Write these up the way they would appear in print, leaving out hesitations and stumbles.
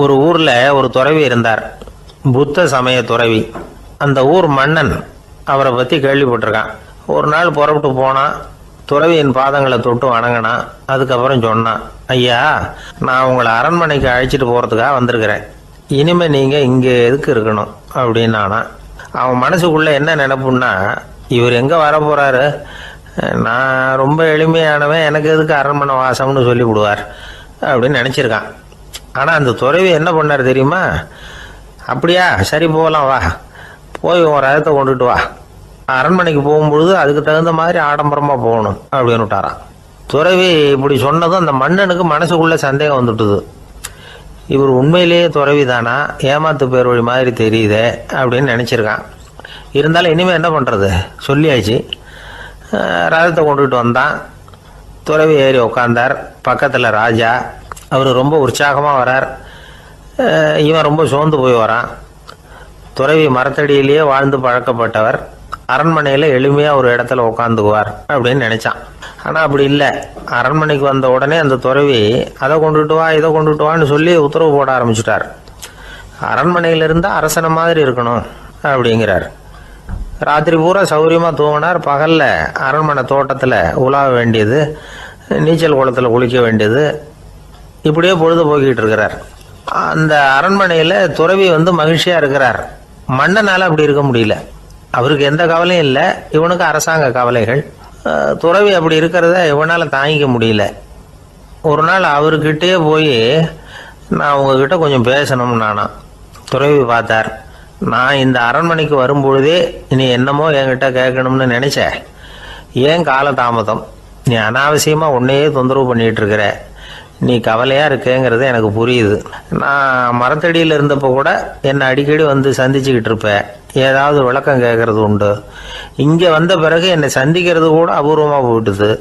ஒரு ஊர்ல ஒரு துறவி இருந்தார், புத்த சமய துறவி. அந்த ஊர் மன்னன் அவரை பத்தி கேள்விப்பட்டிருக்கான். ஒரு நாள் புறப்பட்டு போனான், துறவியின் பாதங்களை தொட்டு வணங்கினான். அதுக்கப்புறம் சொன்னான், ஐயா, நான் உங்களை அரண்மனைக்கு அழைச்சிட்டு போறதுக்காக வந்திருக்கிறேன். இனிமே நீங்க இங்க எதுக்கு இருக்கணும் அப்படின்னானா. அவன் மனசுக்குள்ள என்ன நினைப்புன்னா, இவர் எங்க வர போறாரு, நான் ரொம்ப எளிமையானவன், எனக்கு எதுக்கு அரண்மனை வாசம்னு சொல்லி விடுவார் அப்படின்னு நினைச்சிருக்கான். ஆனா அந்த துறவி என்ன பண்ணார் தெரியுமா? அப்படியா, சரி போகலாம், வா, போய் உன் ரதத்தை கொண்டுட்டு வா, அரண்மனைக்கு போகும்பொழுது அதுக்கு தகுந்த மாதிரி ஆடம்பரமா போகணும் அப்படின்னு விட்டாரான். துறவி இப்படி சொன்னதும் அந்த மன்னனுக்கு மனசுக்குள்ள சந்தேகம் வந்துட்டுது. இவர் உண்மையிலேயே துறவி தானா, ஏமாத்து பேர் வழி மாதிரி தெரியுதே அப்படின்னு நினைச்சிருக்கான். இருந்தாலும் இனிமே என்ன பண்றது, சொல்லியாச்சு. ரதத்தை கொண்டுட்டு வந்தான். துறவி ஏறி உக்காந்தார். பக்கத்துல ராஜா. அவர் ரொம்ப உற்சாகமா வரார். இவன் ரொம்ப சோர்ந்து போய் வரான். துறவி மரத்தடியிலேயே வாழ்ந்து பழக்கப்பட்டவர், அரண்மனையில எளிமையா ஒரு இடத்துல உட்காந்துக்குவார் அப்படின்னு நினைச்சான். ஆனா அப்படி இல்லை. அரண்மனைக்கு வந்த உடனே அந்த துறவி அதை கொண்டுட்டு வா, இதை கொண்டுட்டு வான்னு சொல்லி உத்தரவு போட ஆரம்பிச்சுட்டார். அரண்மனையில இருந்தா அரசனை மாதிரி இருக்கணும் அப்படிங்கிறார். ராத்திரி பூரா சௌரியமா தூங்கினார். பகல்ல அரண்மனை தோட்டத்துல உலாவ வேண்டியது, நீச்சல் குளத்துல குளிக்க வேண்டியது, இப்படியே பொழுது போக்கிட்டு இருக்கிறார். அந்த அரண்மனையில துறவி மகிழ்ச்சியா இருக்கிறார். மன்னனால அப்படி இருக்க முடியல. அவருக்கு எந்த கவலையும் இல்லை, இவனுக்கு அரசாங்க கவலைகள். துறவி அப்படி இருக்கிறத இவனால தாங்கிக்க முடியல. ஒரு நாள் அவர்கிட்டயே போய், நான் உங்ககிட்ட கொஞ்சம் பேசணும் நானா. துறவி பார்த்தார். நான் இந்த அரண்மனைக்கு வரும்பொழுதே நீ என்னமோ என்கிட்ட கேட்கணும்னு நினைச்ச, ஏன் கால தாமதம், நீ அனாவசியமா உன்னையே தொந்தரவு பண்ணிட்டு இருக்கிற, நீ கவலையா இருக்கேங்கிறது எனக்கு புரியுது. நான் மரத்தடியில் இருந்தப்போ கூட என்னை அடிக்கடி சந்திச்சுக்கிட்டு இருப்ப, ஏதாவது விளக்கம் கேட்கறது உண்டு. இங்க வந்த பிறகு என்னை சந்திக்கிறது கூட அபூர்வமா போயிட்டுது.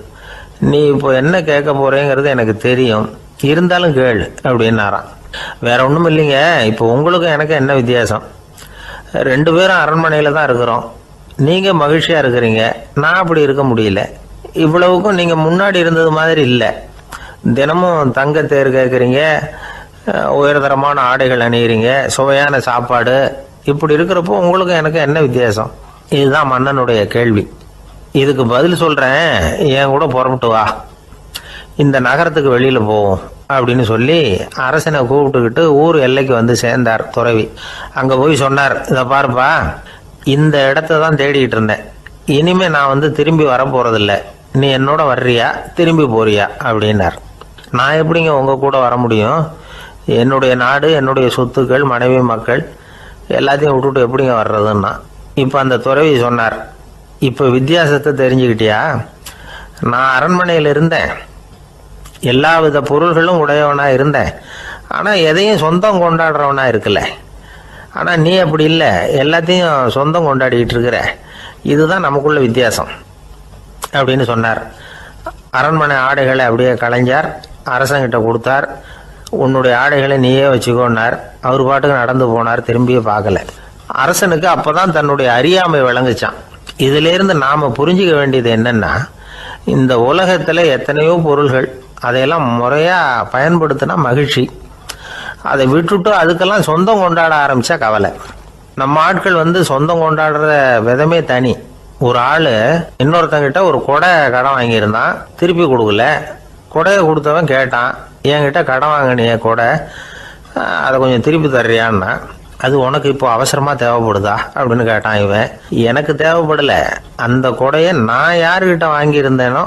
நீ இப்போ என்ன கேட்க போறேங்கிறது எனக்கு தெரியும், இருந்தாலும் கேளு அப்படின்னாராம். வேற ஒண்ணும் இல்லைங்க, இப்போ உங்களுக்கும் எனக்கு என்ன வித்தியாசம், 2 பேரும் அரண்மனையில தான் இருக்கிறோம். நீங்க மகிழ்ச்சியா இருக்கிறீங்க, நான் அப்படி இருக்க முடியல. இவ்வளவுக்கும் நீங்க முன்னாடி இருந்தது மாதிரி இல்லை. தினமும் தங்க தேர் கேட்குறீங்க, உயர்தரமான ஆடைகள் அணிகிறீங்க, சுவையான சாப்பாடு. இப்படி இருக்கிறப்போ உங்களுக்கு எனக்கு என்ன வித்தியாசம்? இதுதான் மன்னனுடைய கேள்வி. இதுக்கு பதில் சொல்றேன், என் கூட புறப்பட்டு வா, இந்த நகரத்துக்கு வெளியில போவோம் அப்படின்னு சொல்லி அரசனை கூப்பிட்டுக்கிட்டு ஊர் எல்லைக்கு சேர்ந்தார் துறவி. அங்க போய் சொன்னார், இதை பாருப்பா, இந்த இடத்த தான் தேடிக்கிட்டு இருந்தேன். இனிமே நான் திரும்பி வர போறதில்ல, நீ என்னோட வர்றியா திரும்பி போறியா அப்படின்னார். நான் எப்படிங்க உங்க கூட வர முடியும், என்னுடைய நாடு, என்னுடைய சொத்துக்கள், மனைவி, மக்கள் எல்லாத்தையும் விட்டுட்டு எப்படிங்க வர்றதுன்னா. இப்ப அந்த துறவி சொன்னார், இப்ப வித்தியாசத்தை தெரிஞ்சுக்கிட்டியா? நான் அரண்மனையில் இருந்தேன், எல்லா வித பொருள்களும் உடையவனா இருந்தேன், ஆனா எதையும் சொந்தம் கொண்டாடுறவனா இருக்கல. ஆனா நீ அப்படி இல்லை, எல்லாத்தையும் சொந்தம் கொண்டாடிட்டு இருக்கிற. இதுதான் நமக்குள்ள வித்தியாசம் அப்படின்னு சொன்னார். அரண்மனை ஆடைகளை அப்படியே களைஞ்சார், அரசங்கிட்ட கொடுத்தார். உன்னுடைய ஆடைகளை நீயே வச்சுக்கோன்னார். அவர் பாட்டுக்கு நடந்து போனார், திரும்பியே பார்க்கல. அரசனுக்கு அப்பதான் தன்னுடைய அறியாமை விளங்குச்சான். இதுல இருந்து நாம புரிஞ்சுக்க வேண்டியது என்னன்னா, இந்த உலகத்துல எத்தனையோ பொருள்கள், அதையெல்லாம் முறையா பயன்படுத்தினா மகிழ்ச்சி. அதை விட்டுட்டு அதுக்கெல்லாம் சொந்தம் கொண்டாட ஆரம்பிச்சா கவலை. நம்ம ஆட்கள் சொந்தம் கொண்டாடுற விதமே தனி. ஒரு ஆளு இன்னொருத்தங்கிட்ட ஒரு கொடை கடன் வாங்கியிருந்தான், திருப்பி கொடுக்கல. கொடையை கொடுத்தவன் கேட்டான், என்கிட்ட கடன் வாங்கினிய கொடை, அதை கொஞ்சம் திருப்பி தர்றியான்னா. அது உனக்கு இப்போ அவசரமா தேவைப்படுதா அப்படின்னு கேட்டான் இவன். எனக்கு தேவைப்படல, அந்த கொடையை நான் யாருக்கிட்ட வாங்கியிருந்தேனோ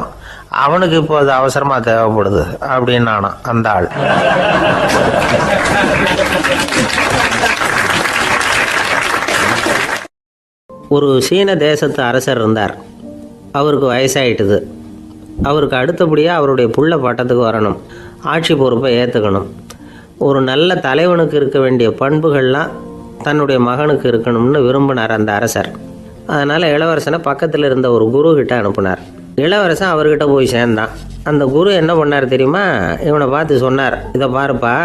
அவனுக்கு இப்போ அது அவசரமா தேவைப்படுது அப்படின்னானா அந்த ஆள். ஒரு சீன தேசத்து அரசர் இருந்தார். அவருக்கு வயசாயிட்டுது. அவருக்கு அடுத்தபடியாக அவருடைய புள்ள பட்டத்துக்கு வரணும், ஆட்சி பொறுப்பை ஏற்றுக்கணும். ஒரு நல்ல தலைவனுக்கு இருக்க வேண்டிய பண்புகள்லாம் தன்னுடைய மகனுக்கு இருக்கணும்னு விரும்பினார் அந்த அரசர். அதனால் இளவரசனை பக்கத்தில் இருந்த ஒரு குரு கிட்ட அனுப்புனார். இளவரசன் அவர்கிட்ட போய் சேர்ந்தான். அந்த குரு என்ன பண்ணார் தெரியுமா? இவனை பார்த்து சொன்னார், இதை பாருப்பா,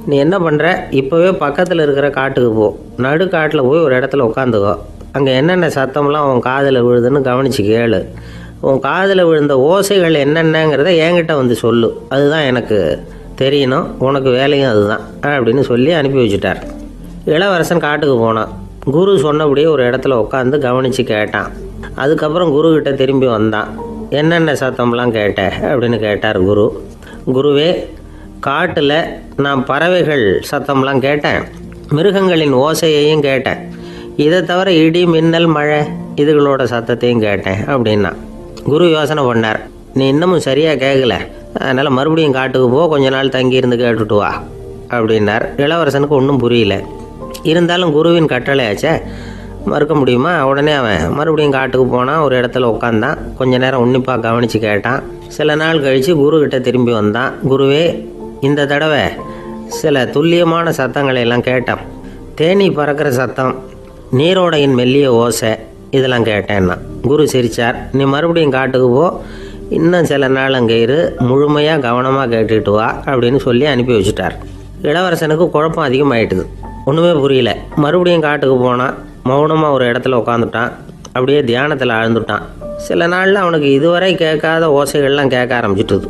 நீ என்ன பண்ணுற, இப்போவே பக்கத்தில் இருக்கிற காட்டுக்கு போ, நடுக்காட்டில் போய் ஒரு இடத்துல உட்காந்துக்கோ. அங்கே என்னென்ன சத்தம்லாம் உன் காதில் விழுதுன்னு கவனித்து கேளு. உன் காதில் விழுந்த ஓசைகள் என்னென்னங்கிறத என்கிட்ட சொல்லு, அதுதான் எனக்கு தெரியணும், உனக்கு வேலையும் அதுதான் அப்படின்னு சொல்லி அனுப்பி வச்சுட்டார். இளவரசன் காட்டுக்கு போனான். குரு சொன்னபடியே ஒரு இடத்துல உட்காந்து கவனித்து கேட்டான். அதுக்கப்புறம் குருக்கிட்ட திரும்பி வந்தான். என்னென்ன சத்தம்லாம் கேட்ட அப்படின்னு கேட்டார் குரு. குருவே, காட்டில் நான் பறவைகள் சத்தம்லாம் கேட்டேன், மிருகங்களின் ஓசையையும் கேட்டேன், இதை தவிர இடி மின்னல் மழை இதுகளோட சத்தத்தையும் கேட்டேன் அப்படின்னா. குரு யோசனை பண்ணார், நீ இன்னமும் சரியாக கேட்கல, அதனால் மறுபடியும் காட்டுக்கு போ, கொஞ்ச நாள் தங்கியிருந்து கேட்டுட்டு வா அப்படின்னார். இளவரசனுக்கு ஒன்றும் புரியல. இருந்தாலும் குருவின் கட்டளையாச்சே, மறுக்க முடியுமா? உடனே அவன் மறுபடியும் காட்டுக்கு போனான். ஒரு இடத்துல உட்காந்தான். கொஞ்ச நேரம் உன்னிப்பாக கவனித்து கேட்டான். சில நாள் கழித்து குருக்கிட்ட திரும்பி வந்தான். குருவே, இந்த தடவை சில துல்லியமான சத்தங்களை எல்லாம் கேட்டான். தேனி பறக்கிற சத்தம், நீரோடையின் மெல்லிய ஓசை, இதெல்லாம் கேட்டேன்னா. குரு சிரித்தார். நீ மறுபடியும் காட்டுக்கு போ, இன்னும் சில நாள் அங்கே இரு, முழுமையாக கவனமாக கேட்டுக்கிட்டு வா அப்படின்னு சொல்லி அனுப்பி வச்சுட்டார். இளவரசனுக்கு குழப்பம் அதிகமாயிட்டுது. ஒன்றுமே புரியல. மறுபடியும் காட்டுக்கு போனான். மௌனமாக ஒரு இடத்துல உட்காந்துட்டான். அப்படியே தியானத்தில் ஆழ்ந்துட்டான். சில நாளில் அவனுக்கு இதுவரை கேட்காத ஓசைகள்லாம் கேட்க ஆரம்பிச்சிட்டுது.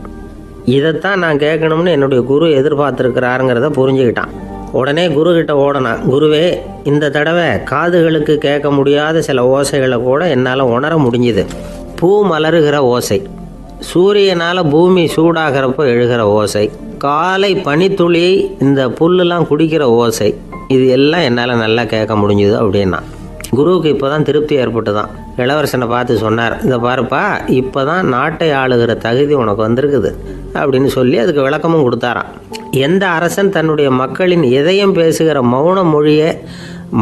இதைத்தான் நான் கேட்கணும்னு என்னுடைய குரு எதிர்பார்த்துருக்கிறாருங்கிறத புரிஞ்சுக்கிட்டான். உடனே குருக்கிட்ட ஓடனான். குருவே, இந்த தடவை காதுகளுக்கு கேட்க முடியாத சில ஓசைகளை கூட என்னால் உணர முடிஞ்சுது. பூ மலருகிற ஓசை, சூரியனால் பூமி சூடாகிறப்போ எழுகிற ஓசை, காலை பனித்துளி இந்த புல்லுலாம் குடிக்கிற ஓசை, இது எல்லாம் என்னால் நல்லா கேட்க முடிஞ்சுது அப்படின்னா. குருவுக்கு இப்போ தான் திருப்தி ஏற்பட்டு தான். இளவரசனை பார்த்து சொன்னார், இதை பாருப்பா, இப்போ தான் நாட்டை ஆளுகிற தகுதி உனக்கு வந்திருக்குது அப்படின்னு சொல்லி அதுக்கு விளக்கமும் கொடுத்தாராம். எந்த அரசன் தன்னுடைய மக்களின் இதயம் பேசுகிற மௌன மொழியை,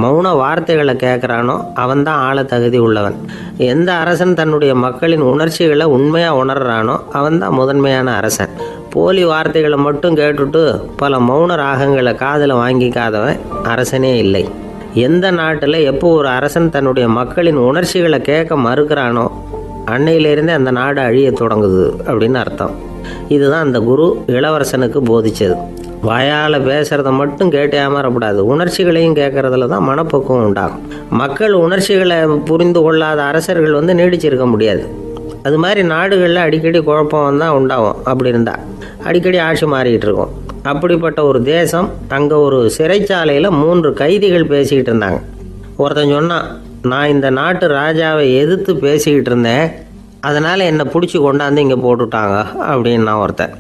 மௌன வார்த்தைகளை கேட்குறானோ அவன்தான் ஆள தகுதி உள்ளவன். எந்த அரசன் தன்னுடைய மக்களின் உணர்ச்சிகளை உண்மையாக உணர்றானோ அவன்தான் முதன்மையான அரசன். போலி வார்த்தைகளை மட்டும் கேட்டுட்டு பல மௌன ராகங்களை காதில் வாங்கிக்காதவன் அரசனே இல்லை. எந்த நாட்டில் எப்போ ஒரு அரசன் தன்னுடைய மக்களின் உணர்ச்சிகளை கேட்க மறுக்கிறானோ அன்னையிலேருந்தே அந்த நாடு அழிய தொடங்குது அப்படின்னு அர்த்தம். இதுதான் அந்த குரு இளவரசனுக்கு போதிச்சது. வாயால் பேசுகிறத மட்டும் கேட்டு ஏமாறக்கூடாது, உணர்ச்சிகளையும் கேட்கறதுல தான் மனப்பக்குவம் உண்டாகும். மக்கள் உணர்ச்சிகளை புரிந்து கொள்ளாத அரசர்கள் நீடிச்சிருக்க முடியாது. அது மாதிரி நாடுகளில் அடிக்கடி குழப்பம் தான் உண்டாகும். அப்படி இருந்தால் அடிக்கடி ஆட்சி மாறிக்கிட்டு இருக்கும். அப்படிப்பட்ட ஒரு தேசம், அங்கே ஒரு சிறைச்சாலையில் 3 கைதிகள் பேசிக்கிட்டு இருந்தாங்க. ஒருத்தன் சொன்னான், நான் இந்த நாட்டு ராஜாவை எதிர்த்து பேசிக்கிட்டு இருந்தேன், அதனால் என்னை பிடிச்சி கொண்டாந்து இங்கே போட்டுட்டாங்க அப்படின்னா ஒருத்தன்.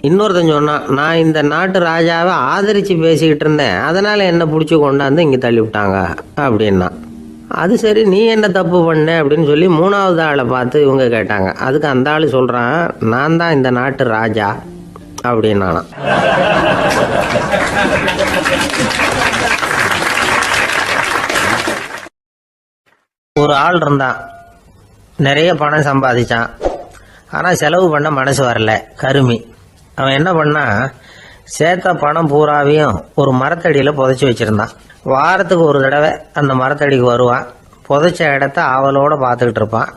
இன்னொருத்தன் சொன்னான், நான் இந்த நாட்டு ராஜாவை ஆதரித்து பேசிக்கிட்டு இருந்தேன், அதனால் என்னை பிடிச்சி கொண்டாந்து இங்கே தள்ளி விட்டாங்க அப்படின்னா. அது சரி, நீ என்ன தப்பு பண்ண அப்படின்னு சொல்லி 3வது ஆளை பார்த்து இவங்க கேட்டாங்க. அதுக்கு அந்த ஆள் சொல்கிறான், நான் தான் இந்த நாட்டு ராஜா அப்படின்னானா. ஒரு ஆள் இருந்தான், நிறைய பணம் சம்பாதிச்சான், ஆனால் செலவு பண்ண மனசு வரல, கருமி. அவன் என்ன பண்ணா, சேர்த்த பணம் பூராவையும் ஒரு மரத்தடியில் புதைச்சி வச்சுருந்தான். வாரத்துக்கு ஒரு தடவை அந்த மரத்தடிக்கு வருவான், புதைச்ச இடத்த ஆவலோடு பார்த்துக்கிட்டு இருப்பான்,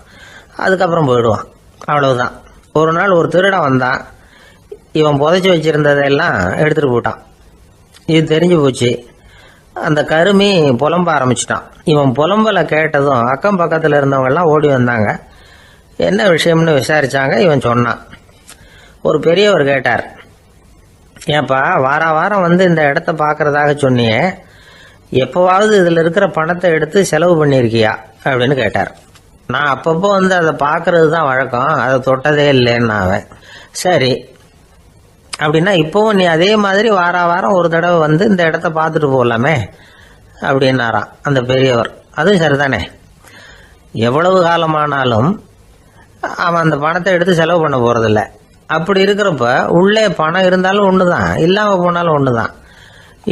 அதுக்கப்புறம் போயிடுவான். அவ்வளவுதான். ஒரு நாள் ஒரு திருடன் வந்தான். இவன் புதைச்சி வச்சுருந்ததெல்லாம் எடுத்துகிட்டு போட்டான். இது தெரிஞ்சு போச்சு. அந்த கருமி புலம்ப ஆரம்பிச்சிட்டான். இவன் புலம்பலை கேட்டதும் அக்கம் பக்கத்தில் இருந்தவங்கெல்லாம் ஓடி வந்தாங்க. என்ன விஷயம்னு விசாரித்தாங்க. இவன் சொன்னான். ஒரு பெரியவர் கேட்டார், ஏப்பா, வாரம் இந்த இடத்த பார்க்குறதாக சொன்னியே, எப்போவாவது இதில் இருக்கிற பணத்தை எடுத்து செலவு பண்ணியிருக்கியா அப்படின்னு கேட்டார். நான் அப்பப்போ அதை பார்க்கறது தான் வழக்கம், அதை தொட்டதே இல்லைன்னு அவன். சரி அப்படின்னா இப்போவும் நீ அதே மாதிரி வாரம் ஒரு தடவை இந்த இடத்த பார்த்துட்டு போகலாமே அப்படின்னாராம் அந்த பெரியவர். அதுவும் சரிதானே, எவ்வளவு காலமானாலும் அவன் அந்த பணத்தை எடுத்து செலவு பண்ண போகிறதில்ல. அப்படி இருக்கிறப்ப உள்ளே பணம் இருந்தாலும் ஒன்று தான், இல்லாமல் போனாலும் ஒன்று தான்.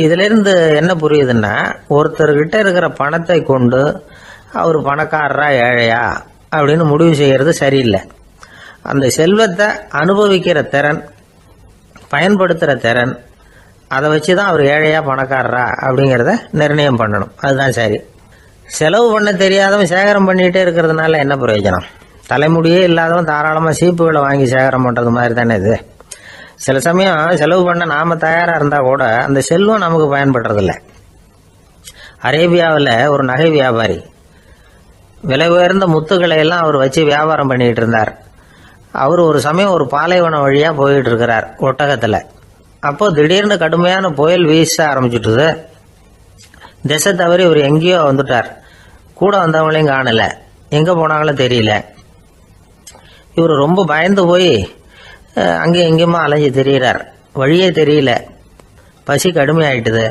இதிலிருந்து என்ன புரியுதுன்னா, ஒருத்தர்கிட்ட இருக்கிற பணத்தை கொண்டு அவர் பணக்காரரா ஏழையா அப்படின்னு முடிவு செய்கிறது சரியில்லை. அந்த செல்வத்தை அனுபவிக்கிற திறன், பயன்படுத்துகிற திறன், அதை வச்சு தான் அவர் ஏழையா பணக்காரரா அப்படிங்கிறத நிர்ணயம் பண்ணணும். அதுதான் சரி. செலவு பண்ண தெரியாதவன் சேகரம் பண்ணிகிட்டே இருக்கிறதுனால என்ன பிரயோஜனம்? தலைமுடியே இல்லாதவன் தாராளமாக சீப்புகளை வாங்கி சேகரம் பண்ணுறது மாதிரி தானே இது. சில சமயம் செலவு பண்ண நாம் தயாராக இருந்தால் கூட அந்த செல்வம் நமக்கு பயன்படுறதில்ல. அரேபியாவில் ஒரு நகை வியாபாரி விலை உயர்ந்த முத்துக்களை எல்லாம் அவர் வச்சு வியாபாரம் பண்ணிகிட்டு இருந்தார். அவர் ஒரு சமயம் ஒரு பாலைவனம் வழியாக போயிட்டு இருக்கிறார் ஒட்டகத்தில். அப்போ திடீர்னு கடுமையான புயல் வீச ஆரம்பிச்சுட்டுது. திசை தவறி இவர் எங்கேயோ வந்துட்டார். கூட வந்தவங்களையும் காணல, எங்க போனாங்களோ தெரியல. இவர் ரொம்ப பயந்து போய் அங்கேயும் எங்கேயுமா அலைஞ்சு தெரிகிறார். வழியே தெரியல. பசி கடுமையாயிட்டுது.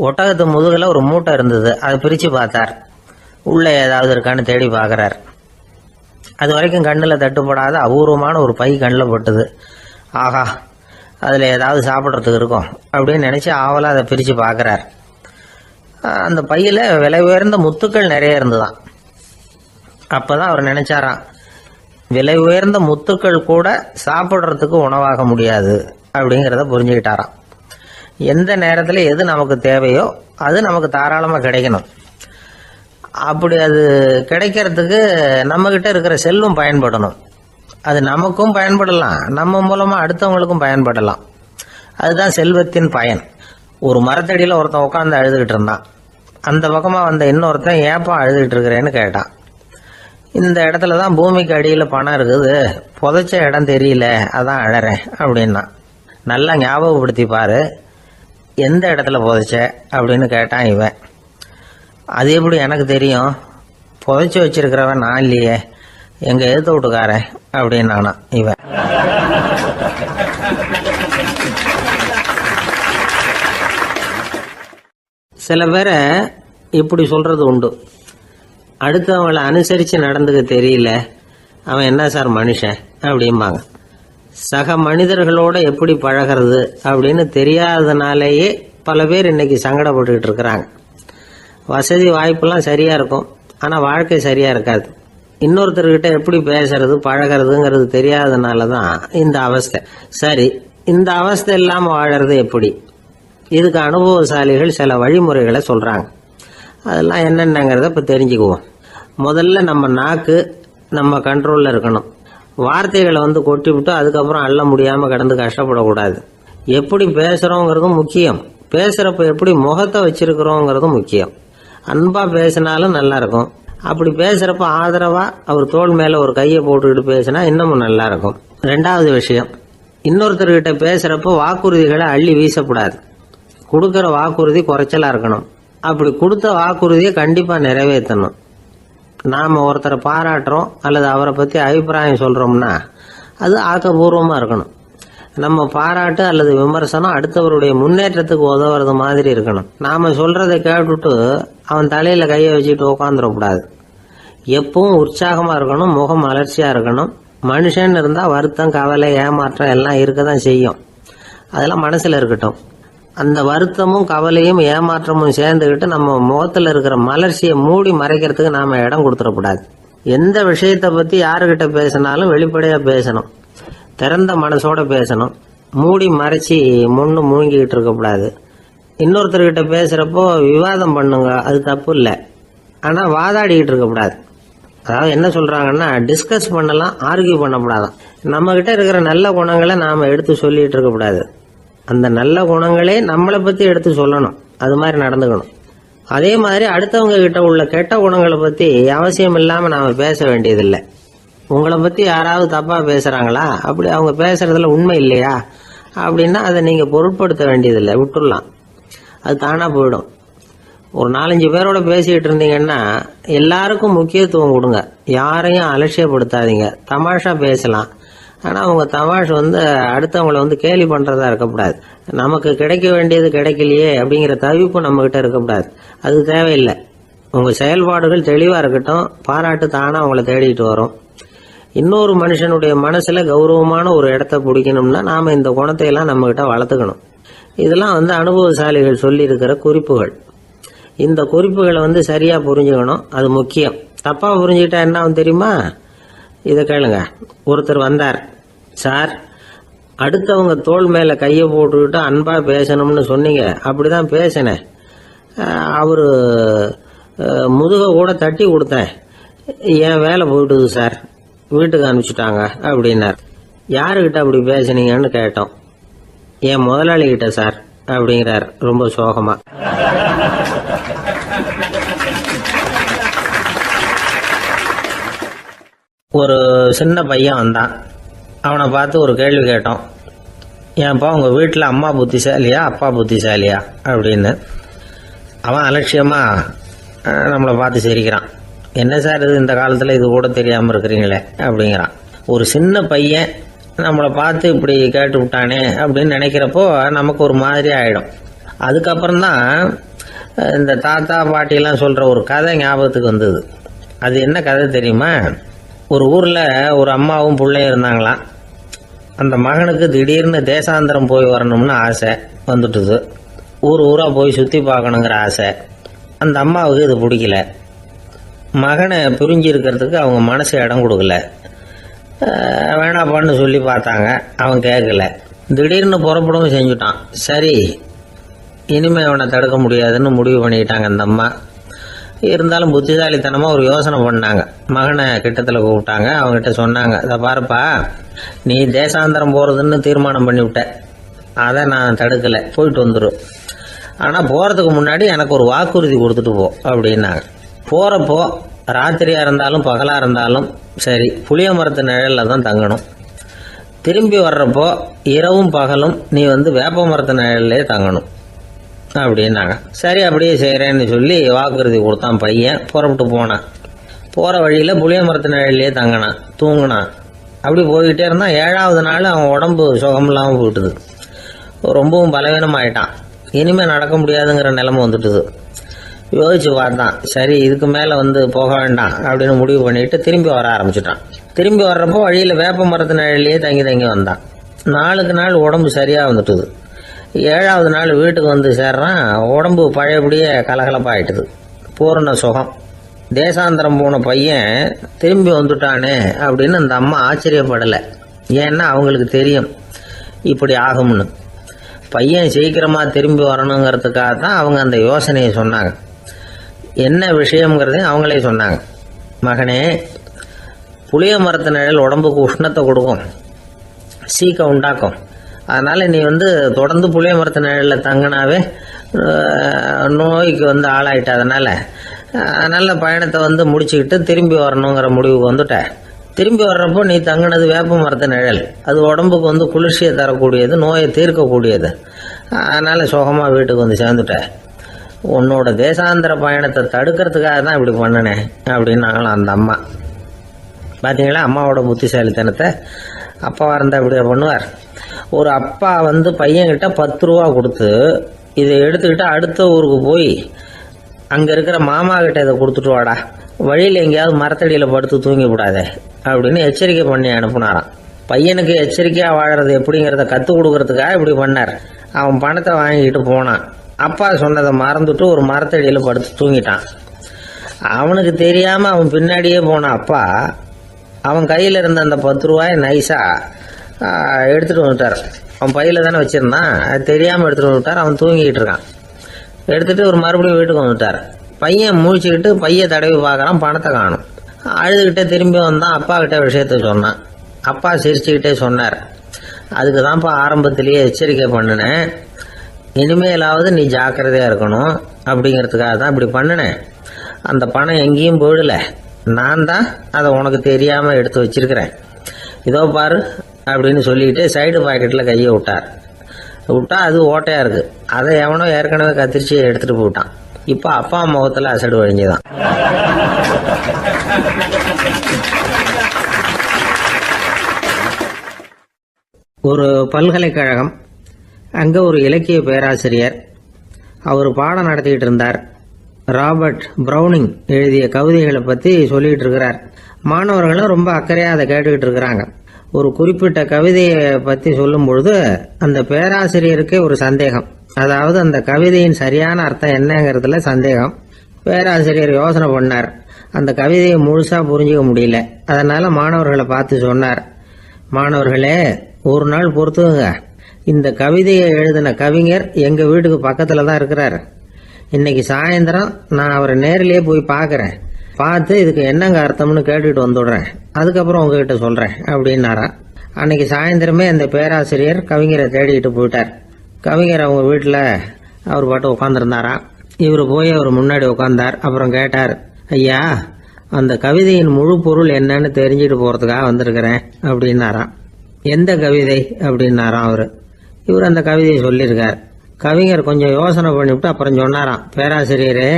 ஒட்டகத்து முதுகில் ஒரு மூட்டை இருந்தது. அதை பிரித்து பார்த்தார். உள்ளே ஏதாவது இருக்கான்னு தேடி பார்க்குறார். அது வரைக்கும் கண்ணில் தட்டுப்படாத அபூர்வமான ஒரு பை கண்ணில் பட்டுது. ஆஹா, அதில் ஏதாவது சாப்பிட்றதுக்கு இருக்கும் அப்படின்னு நினச்சி ஆவலாக அதை பிரித்து பார்க்குறார். அந்த பையில் விலை உயர்ந்த முத்துக்கள் நிறைய இருந்துதான். அப்போ தான் அவர் நினச்சாராம், விலை உயர்ந்த முத்துக்கள் கூட சாப்பிட்றதுக்கு உணவாக முடியாது அப்படிங்கிறத புரிஞ்சுக்கிட்டாராம். எந்த நேரத்தில் எது நமக்கு தேவையோ அது நமக்கு தாராளமாக கிடைக்கணும். அப்படி அது கிடைக்கிறதுக்கு நம்மக்கிட்ட இருக்கிற செல்வம் பயன்படணும். அது நமக்கும் பயன்படலாம், நம்ம மூலமாக அடுத்தவங்களுக்கும் பயன்படலாம். அதுதான் செல்வத்தின் பயன். ஒரு மரத்தடியில் ஒருத்தன் உட்காந்து அழுதுகிட்டு இருந்தான். அந்த பக்கமாக வந்த இன்னொருத்தன் ஏப்பா அழுதுகிட்டு இருக்கிறேன்னு கேட்டான். இந்த இடத்துல தான் பூமிக்கு அடியில் பணம் இருக்குது, புதைச்ச இடம் தெரியல, அதான் அழறேன் அப்படின்னா. நல்லா ஞாபகப்படுத்தி பாரு, எந்த இடத்துல புதைச்ச அப்படின்னு கேட்டான் இவன். அது எப்படி எனக்கு தெரியும், புதைச்சி வச்சிருக்கிறவன் நான் இல்லையே, எங்கள் எதிர்த்து வீட்டுக்காரன் அப்படின்னானா இவன். சில பேரை இப்படி சொல்றது உண்டு. அடுத்தவங்களை அனுசரித்து நடந்துக்க தெரியல, அவன் என்ன சார் மனுஷன் அப்படிம்பாங்க. சக மனிதர்களோட எப்படி பழகிறது அப்படின்னு தெரியாததுனாலேயே பல பேர் இன்னைக்கு சங்கடப்பட்டுக்கிட்டு இருக்கிறாங்க. வசதி வாய்ப்பெல்லாம் சரியா இருக்கும், ஆனால் வாழ்க்கை சரியா இருக்காது. இன்னொருத்தர்கிட்ட எப்படி பேசுறது பழகிறதுங்கிறது தெரியாததுனால தான் இந்த அவஸ்தை. சரி, இந்த அவஸ்தை இல்லாமல் வாழறது எப்படி? இதுக்கு அனுபவசாலிகள் சில வழிமுறைகளை சொல்றாங்க. அதெல்லாம் என்னென்னங்கிறத இப்போ தெரிஞ்சுக்குவோம். முதல்ல நம்ம நாக்கு நம்ம கண்ட்ரோலில் இருக்கணும். வார்த்தைகளை கொட்டி விட்டு அதுக்கப்புறம் அள்ள முடியாமல் கிடந்து கஷ்டப்படக்கூடாது. எப்படி பேசுகிறோங்கிறதும் முக்கியம், பேசுகிறப்ப எப்படி முகத்தை வச்சிருக்கிறோங்கிறதும் முக்கியம். அன்பாக பேசினாலும் நல்லா இருக்கும். அப்படி பேசுகிறப்ப ஆதரவாக அவர் தோள் மேலே ஒரு கையை போட்டுக்கிட்டு பேசினா இன்னமும் நல்லா இருக்கும். ரெண்டாவது விஷயம், இன்னொருத்தர்கிட்ட பேசுகிறப்ப வாக்குறுதிகளை அள்ளி வீசக்கூடாது. கொடுக்குற வாக்குறுதி குறைச்சலாக இருக்கணும். அப்படி கொடுத்த வாக்குறுதியை கண்டிப்பாக நிறைவேற்றணும். நாம் ஒருத்தரை பாராட்டுறோம் அல்லது அவரை பற்றி அபிப்பிராயம் சொல்கிறோம்னா அது ஆக்கப்பூர்வமாக இருக்கணும். நம்ம பாராட்டு அல்லது விமர்சனம் அடுத்தவருடைய முன்னேற்றத்துக்கு உதவுறது மாதிரி இருக்கணும். நாம் சொல்கிறத கேட்டுட்டு அவன் தலையில் கையை வச்சுட்டு உட்காந்துடக்கூடாது. எப்பவும் உற்சாகமாக இருக்கணும், முகம் மலர்ச்சியாக இருக்கணும். மனுஷன் இருந்தால் வருத்தம், கவலை, ஏமாற்றம் எல்லாம் இருக்க தான் செய்யும். அதெல்லாம் மனசில் இருக்கட்டும். அந்த வருத்தமும் கவலையும் ஏமாற்றமும் சேர்ந்துக்கிட்டு நம்ம முகத்தில் இருக்கிற மலர்ச்சியை மூடி மறைக்கிறதுக்கு நாம் இடம் கொடுத்துடக்கூடாது. எந்த விஷயத்தை பற்றி யாருக்கிட்ட பேசினாலும் வெளிப்படையாக பேசணும், திறந்த மனசோட பேசணும். மூடி மறைச்சி முன்னு மூழ்கிக்கிட்டு இருக்கக்கூடாது. இன்னொருத்தர்கிட்ட பேசுகிறப்போ விவாதம் பண்ணுங்க, அது தப்பு இல்லை. ஆனால் வாதாடிக்கிட்டு இருக்கக்கூடாது. அதாவது என்ன சொல்கிறாங்கன்னா, டிஸ்கஸ் பண்ணலாம், ஆர்கியூ பண்ணக்கூடாதான். நம்மக்கிட்ட இருக்கிற நல்ல குணங்களை நாம் எடுத்து சொல்லிகிட்டு இருக்கக்கூடாது. அந்த நல்ல குணங்களே நம்மளை பற்றி எடுத்து சொல்லணும். அது மாதிரி நடந்துக்கணும். அதே மாதிரி அடுத்தவங்க கிட்ட உள்ள கெட்ட குணங்களை பற்றி அவசியம் இல்லாமல் நாம் பேச வேண்டியதில்லை. உங்களை பற்றி யாராவது தப்பாக பேசுகிறாங்களா, அப்படி அவங்க பேசுறதுல உண்மை இல்லையா அப்படின்னா அதை நீங்கள் பொருட்படுத்த வேண்டியதில்லை, விட்டுடலாம். அது தானாக போயிடும். ஒரு 4-5 பேரோட பேசிக்கிட்டு இருந்தீங்கன்னா எல்லாருக்கும் முக்கியத்துவம் கொடுங்க, யாரையும் அலட்சியப்படுத்தாதீங்க. தமாஷா பேசலாம், ஆனால் அவங்க தமாஷ் அடுத்தவங்களை கேலி பண்ணுறதா இருக்கக்கூடாது. நமக்கு கிடைக்க வேண்டியது கிடைக்கலையே அப்படிங்கிற தவிப்பு நம்மகிட்ட இருக்கக்கூடாது. அது தேவையில்லை. உங்கள் செயல்பாடுகள் தெளிவாக இருக்கட்டும், பாராட்டு தானாக அவங்கள தேடிட்டு வரும். இன்னொரு மனுஷனுடைய மனசில் கௌரவமான ஒரு இடத்த பிடிக்கணும்னா நாம் இந்த குணத்தை எல்லாம் நம்மகிட்ட வளர்த்துக்கணும். இதெல்லாம் அனுபவசாலிகள் சொல்லியிருக்கிற குறிப்புகள். இந்த குறிப்புகளை சரியாக புரிஞ்சுக்கணும், அது முக்கியம். தப்பாக புரிஞ்சுக்கிட்டா என்ன ஆகும் தெரியுமா? இதை கேளுங்க. ஒருத்தர் வந்தார், சார் அடுத்தவங்க தோள் மேலே கையை போட்டுக்கிட்டு அன்பாக பேசணும்னு சொன்னீங்க, அப்படிதான் பேசினேன். அவர் முதுக கூட தட்டி கொடுத்தேன், என் வேலை போயிட்டுது சார், வீட்டுக்கு அனுப்பிச்சுட்டாங்க அப்படின்னார். யாருக்கிட்ட அப்படி பேசுனீங்கன்னு கேட்டோம். என் முதலாளிகிட்ட சார் அப்படிங்கிறார் ரொம்ப சோகமா. ஒரு சின்ன பையன் வந்தான். அவனை பார்த்து ஒரு கேள்வி கேட்டோம். ஏன்ப்பா உங்கள் வீட்டில் அம்மா புத்திசாலியா அப்பா புத்திசாலியா அப்படின்னு. அவன் அலட்சியமாக நம்மளை பார்த்து சிரிக்கிறான். என்ன சார் இது, இந்த காலத்தில் இது கூட தெரியாமல் இருக்கிறீங்களே அப்படிங்கிறான். ஒரு சின்ன பையன் நம்மளை பார்த்து இப்படி கேட்டு விட்டானே அப்படின்னு நினைக்கிறப்போ நமக்கு ஒரு மாதிரி ஆகிடும். அதுக்கப்புறம்தான் இந்த தாத்தா பாட்டிலாம் சொல்கிற ஒரு கதை ஞாபகத்துக்கு வந்தது. அது என்ன கதை தெரியுமா? ஒரு ஊரில் ஒரு அம்மாவும் பிள்ளையும் இருந்தாங்களாம். அந்த மகனுக்கு திடீர்னு தேசாந்திரம் போய் வரணும்னு ஆசை வந்துட்டுது. ஊராக போய் சுற்றி பார்க்கணுங்கிற ஆசை. அந்த அம்மாவுக்கு இது பிடிக்கல. மகனை பிரிஞ்சு இருக்கிறதுக்கு அவங்க மனசு இடம் கொடுக்கல. வேணாப்பான்னு சொல்லி பார்த்தாங்க, அவன் கேட்கல. திடீர்னு புறப்படவும் செஞ்சுட்டான். சரி, இனிமேல் அவனை தடுக்க முடியாதுன்னு முடிவு பண்ணிக்கிட்டாங்க அந்த அம்மா. இருந்தாலும் புத்திசாலித்தனமாக ஒரு யோசனை பண்ணாங்க. மகனை கிட்டத்தில் கூப்பிட்டாங்க. அவங்ககிட்ட சொன்னாங்க, இதை பாருப்பா, நீ தேசாந்திரம் போகிறதுன்னு தீர்மானம் பண்ணிவிட்ட, அதை நான் தடுக்கலை, போயிட்டு வந்துடும். ஆனால் போகிறதுக்கு முன்னாடி எனக்கு ஒரு வாக்குறுதி கொடுத்துட்டு போ அப்படின்னாங்க. போகிறப்போ ராத்திரியாக இருந்தாலும் பகலாக இருந்தாலும் சரி, புளிய மரத்து நிழலில் தான் தங்கணும். திரும்பி வர்றப்போ இரவும் பகலும் நீ வேப்ப மரத்து நிழல்லே தங்கணும் அப்படின்னாங்க. சரி, அப்படியே செய்கிறேன்னு சொல்லி வாக்குறுதி கொடுத்தான் பையன். புறப்பட்டு போனான். போகிற வழியில் புளிய மரத்து நிழல்லே தங்கினான், தூங்கினான். அப்படி போய்கிட்டே இருந்தான். 7வது நாள் அவன் உடம்பு சுகமில்லாமல் போயிட்டுது. ரொம்பவும் பலவீனமாயிட்டான். இனிமேல் நடக்க முடியாதுங்கிற நிலைமை வந்துட்டுது. யோசிச்சு பார்த்தான். சரி, இதுக்கு மேலே போக வேண்டாம் அப்படின்னு முடிவு பண்ணிட்டு திரும்பி வர ஆரம்பிச்சிட்டான். திரும்பி வர்றப்போ வழியில் வேப்ப மரத்து நிழல்லையே தங்கி வந்தான். நாளுக்கு நாள் உடம்பு சரியாக வந்துட்டுது. 7வது நாள் வீட்டுக்கு சேர்றான். உடம்பு பழையபடியே கலகலப்பாயிட்டுது. பூரண சுகம். தேசாந்திரம் போன பையன் திரும்பி வந்துட்டானே அப்படின்னு அந்த அம்மா ஆச்சரியப்படலை. ஏன்னா அவங்களுக்கு தெரியும் இப்படி ஆகும்னு. பையன் சீக்கிரமாக திரும்பி வரணுங்கிறதுக்காக தான் அவங்க அந்த யோசனையை சொன்னாங்க. என்ன விஷயங்கிறதையும் அவங்களே சொன்னாங்க. மகனே, புளிய மரத்து நிழல் உடம்புக்கு உஷ்ணத்தை கொடுக்கும், சீக்கம் உண்டாக்கும். அதனால் நீ தொடர்ந்து புளிய மரத்து நிழலில் தங்கினாவே நோய்க்கு ஆளாயிட்ட. அதனால் பயணத்தை முடிச்சுக்கிட்டு திரும்பி வரணுங்கிற முடிவுக்கு வந்துட்ட. திரும்பி வர்றப்போ நீ தங்கினது வேப்ப மரத்து நிழல். அது உடம்புக்கு குளிர்ச்சியை தரக்கூடியது, நோயை தீர்க்கக்கூடியது. அதனால் சுகமாக வீட்டுக்கு சேர்ந்துட்ட. உன்னோட தேசாந்திர பயணத்தை தடுக்கிறதுக்காக தான் இப்படி பண்ணினேன் அப்படின்னாங்களாம் அந்த அம்மா. பார்த்தீங்களா அம்மாவோட புத்திசாலித்தனத்தை? அப்பாவாக இருந்தால் இப்படியா பண்ணுவார்? ஒரு அப்பா பையன்கிட்ட 10 ரூபா கொடுத்து இதை எடுத்துக்கிட்டு அடுத்த ஊருக்கு போய் அங்கே இருக்கிற மாமா கிட்ட இதை கொடுத்துட்டு வாடா, வழியில் எங்கேயாவது மரத்தடியில் படுத்து தூங்கி விடாதே அப்படின்னு எச்சரிக்கை பண்ணி அனுப்புனாராம். பையனுக்கு எச்சரிக்கையாக வாழறது எப்படிங்கிறத கற்றுக் கொடுக்கறதுக்காக இப்படி பண்ணார். அவன் பணத்தை வாங்கிட்டு போனான். அப்பா சொன்னதை மறந்துட்டு ஒரு மரத்தடியில் படுத்து தூங்கிட்டான். அவனுக்கு தெரியாமல் அவன் பின்னாடியே போன அப்பா அவன் கையில் இருந்த அந்த 10 ரூபாய் நைஸாக எடுத்துகிட்டு வந்துட்டார். அவன் பையில் தானே வச்சுருந்தான், அது தெரியாமல் எடுத்துகிட்டு வந்துட்டார். அவன் தூங்கிக்கிட்டு இருக்கான். எடுத்துகிட்டு ஒரு மறுபடியும் வீட்டுக்கு வந்துட்டார். பையன் முழிச்சுக்கிட்டு பையை தடவி பார்க்குறான், பணத்தை காணும். அழுதுகிட்டே திரும்பி வந்தான். அப்பா கிட்ட விஷயத்த சொன்னான். அப்பா சிரிச்சுக்கிட்டே சொன்னார், அதுக்கு தான்ப்பா ஆரம்பத்திலேயே எச்சரிக்கை பண்ணினேன், இனிமேலாவது நீ ஜாக்கிரதையாக இருக்கணும் அப்படிங்கிறதுக்காக தான் இப்படி பண்ணினேன். அந்த பணம் எங்கேயும் போயிடல, நான் தான் அதை உனக்கு தெரியாமல் எடுத்து வச்சிருக்கிறேன். இதோ பாரு அப்படின்னு சொல்லிட்டு சைடு பாக்கெட்டில் கையை விட்டா அது ஓட்டையாக இருக்குது. அதை எவனோ ஏற்கனவே கத்திரிச்சு எடுத்துகிட்டு போயிட்டான். இப்போ அப்பா முகத்தில் அசடு வழிஞ்சுதான். ஒரு பல்கலைக்கழகம். அங்கே ஒரு இலக்கிய பேராசிரியர். அவர் பாடம் நடத்திக்கிட்டு இருந்தார். ராபர்ட் ப்ரௌனிங் எழுதிய கவிதைகளை பற்றி சொல்லிகிட்டு இருக்கிறார். மாணவர்களும் ரொம்ப அக்கறையாக அதை கேட்டுக்கிட்டு இருக்கிறாங்க. ஒரு குறிப்பிட்ட கவிதையை பற்றி சொல்லும் பொழுது அந்த பேராசிரியருக்கே ஒரு சந்தேகம். அதாவது அந்த கவிதையின் சரியான அர்த்தம் என்னங்கிறதுல சந்தேகம். பேராசிரியர் யோசனை பண்ணார். அந்த கவிதையை முழுசாக புரிஞ்சிக்க முடியல. அதனால் மாணவர்களை பார்த்து சொன்னார், மாணவர்களே, ஒரு நாள் பொறுத்துங்க, இந்த கவிதையை எழுதின கவிஞர் எங்கள் வீட்டுக்கு பக்கத்தில் தான் இருக்கிறார். இன்னைக்கு சாயந்தரம் நான் அவரை நேரிலேயே போய் பார்க்குறேன். பார்த்து இதுக்கு என்னங்க அர்த்தம்னு கேட்டுட்டு வந்துடுறேன். அதுக்கப்புறம் உங்ககிட்ட சொல்கிறேன் அப்படின்னாரா. அன்னைக்கு சாயந்தரமே அந்த பேராசிரியர் கவிஞரை தேடிக்கிட்டு போயிட்டார். கவிஞர் அவங்க வீட்டில் அவர் பாட்டு உட்காந்துருந்தாராம். இவர் போய் அவர் முன்னாடி உட்காந்தார். அப்புறம் கேட்டார், ஐயா, அந்த கவிதையின் முழு பொருள் என்னன்னு தெரிஞ்சுட்டு போகிறதுக்காக வந்திருக்கிறேன் அப்படின்னாராம். எந்த கவிதை அப்படின்னாராம் அவர். இவர் அந்த கவிதையை சொல்லியிருக்கார். கவிஞர் கொஞ்சம் யோசனை பண்ணிவிட்டு அப்புறம் சொன்னாராம், பேராசிரியரே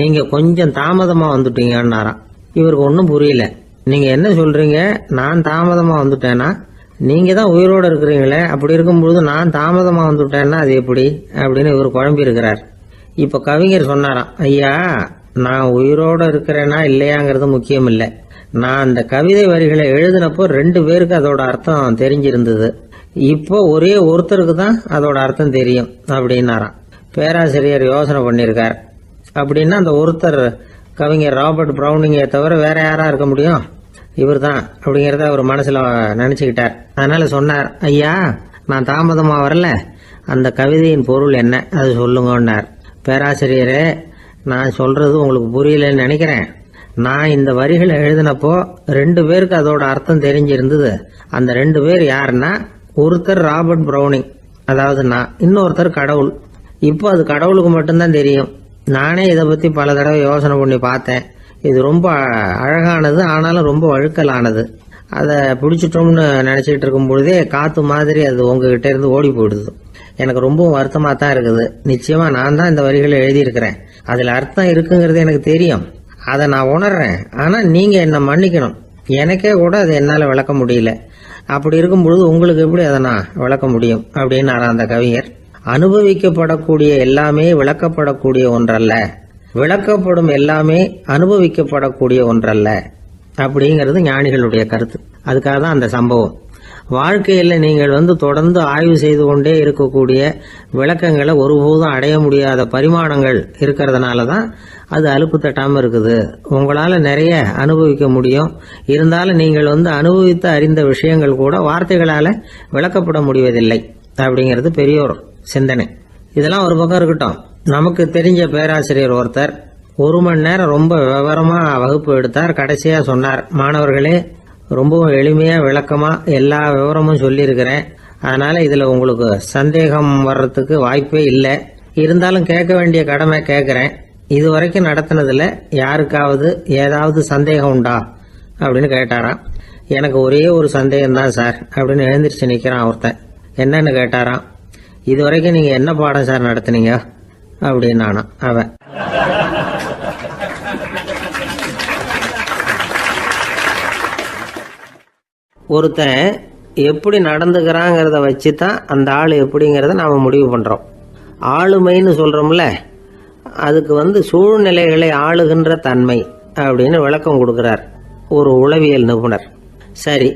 நீங்க கொஞ்சம் தாமதமா வந்துட்டீங்கன்னாராம். இவருக்கு ஒன்றும் புரியல. நீங்க என்ன சொல்றீங்க? நான் தாமதமா வந்துட்டேன்னா? நீங்க தான் உயிரோடு இருக்கிறீங்களே, அப்படி இருக்கும்பொழுது நான் தாமதமா வந்துட்டேன்னா அது எப்படி அப்படின்னு இவர் குழம்பி இருக்கிறார். இப்ப கவிஞர் சொன்னாராம், ஐயா நான் உயிரோடு இருக்கிறேன்னா இல்லையாங்கிறது முக்கியம் இல்லை. நான் அந்த கவிதை வரிகளை எழுதினப்போ 2 பேருக்கு அதோட அர்த்தம் தெரிஞ்சிருந்தது. இப்போ ஒரே ஒருத்தருக்கு தான் அதோட அர்த்தம் தெரியும் அப்படின்னாராம். பேராசிரியர் யோசனை பண்ணியிருக்கார். அப்படின்னா அந்த ஒருத்தர் கவிஞர் ராபர்ட் பிரவுனிங்கை தவிர வேற யாரா இருக்க முடியும்? இவர் தான் அப்படிங்கிறத அவர் மனசுல நினைச்சுக்கிட்டார். அதனால சொன்னார், ஐயா நான் தாமதமா வரல, அந்த கவிதையின் பொருள் என்ன அது சொல்லுங்கன்னார். பேராசிரியரே நான் சொல்றது உங்களுக்கு புரியலன்னு நினைக்கிறேன். நான் இந்த வரிகளை எழுதினப்போ 2 பேருக்கு அதோட அர்த்தம் தெரிஞ்சிருந்தது. அந்த 2 பேர் யாருன்னா, ஒருத்தர் ராபர்ட் பிரவுனிங், அதாவது நான், இன்னொருத்தர் கடவுள். இப்போ அது கடவுளுக்கு மட்டும்தான் தெரியும். நானே இதை பத்தி பல தடவை யோசனை பண்ணி பார்த்தேன். இது ரொம்ப அழகானது, ஆனாலும் ரொம்ப வழுக்கலானது. அதை பிடிச்சிட்டோம்னு நினைச்சிட்டு இருக்கும் பொழுதே காத்து மாதிரி அது உங்ககிட்ட இருந்து ஓடி போயிடுது. எனக்கு ரொம்பவும் வருத்தமா தான் இருக்குது. நிச்சயமா நான் தான் இந்த வரிகளை எழுதியிருக்கிறேன். அதுல அர்த்தம் இருக்குங்கிறது எனக்கு தெரியும், அதை நான் உணர்றேன். ஆனா நீங்க என்ன மன்னிக்கணும், எனக்கே கூட அதை என்னால விளக்க முடியல. அப்படி இருக்கும் பொழுது உங்களுக்கு எப்படி அதை நான் விளக்க முடியும் அப்படின்னு அந்த கவிஞர். அனுபவிக்கப்படக்கூடிய எல்லாமே விளக்கப்படக்கூடிய ஒன்றல்ல, விளக்கப்படும் எல்லாமே அனுபவிக்கப்படக்கூடிய ஒன்றல்ல அப்படிங்கிறது ஞானிகளுடைய கருத்து. அதுக்காக தான் அந்த சம்பவம். வாழ்க்கையில் நீங்கள் தொடர்ந்து ஆய்வு செய்து கொண்டே இருக்கக்கூடிய விளக்கங்களை ஒருபோதும் அடைய முடியாத பரிமாணங்கள் இருக்கிறதுனால தான் அது அலுப்பு தட்டாமல் இருக்குது. உங்களால் நிறைய அனுபவிக்க முடியும், இருந்தாலும் நீங்கள் அனுபவித்து அறிந்த விஷயங்கள் கூட வார்த்தைகளால் விளக்கப்பட முடிவதில்லை அப்படிங்கிறது பெரியோர் சிந்தனை. இதெல்லாம் ஒரு பக்கம் இருக்கட்டும். நமக்கு தெரிஞ்ச பேராசிரியர் ஒருத்தர் 1 மணி நேரம் ரொம்ப விவரமா வகுப்பு எடுத்தார். கடைசியா சொன்னார், மாணவர்களே ரொம்பவும் எளிமையா விளக்கமா எல்லா விவரமும் சொல்லியிருக்கிறேன். அதனால இதுல உங்களுக்கு சந்தேகம் வர்றதுக்கு வாய்ப்பே இல்லை. இருந்தாலும் கேட்க வேண்டிய கடமை கேட்கிறேன். இது வரைக்கும் நடத்தினதுல யாருக்காவது ஏதாவது சந்தேகம் உண்டா அப்படின்னு கேட்டாராம். எனக்கு ஒரே ஒரு சந்தேகம் தான் சார் அப்படின்னு எழுந்திரிச்சு நிக்கிறான் ஒருத்தன். என்னன்னு கேட்டாராம். இது வரைக்கும் நீங்க என்ன பாடம் சார் நடத்துனீங்க அப்படின்னானா அவன். ஒருத்தன் எப்படி நடந்துக்கிறாங்கிறத வச்சு தான் அந்த ஆள் எப்படிங்கிறத நாம முடிவு பண்றோம். ஆளுமைன்னு சொல்றோம்ல, அதுக்கு சூழ்நிலைகளை ஆளுகின்ற தன்மை அப்படின்னு விளக்கம் கொடுக்கிறார் ஒரு உளவியல் நிபுணர். சரி,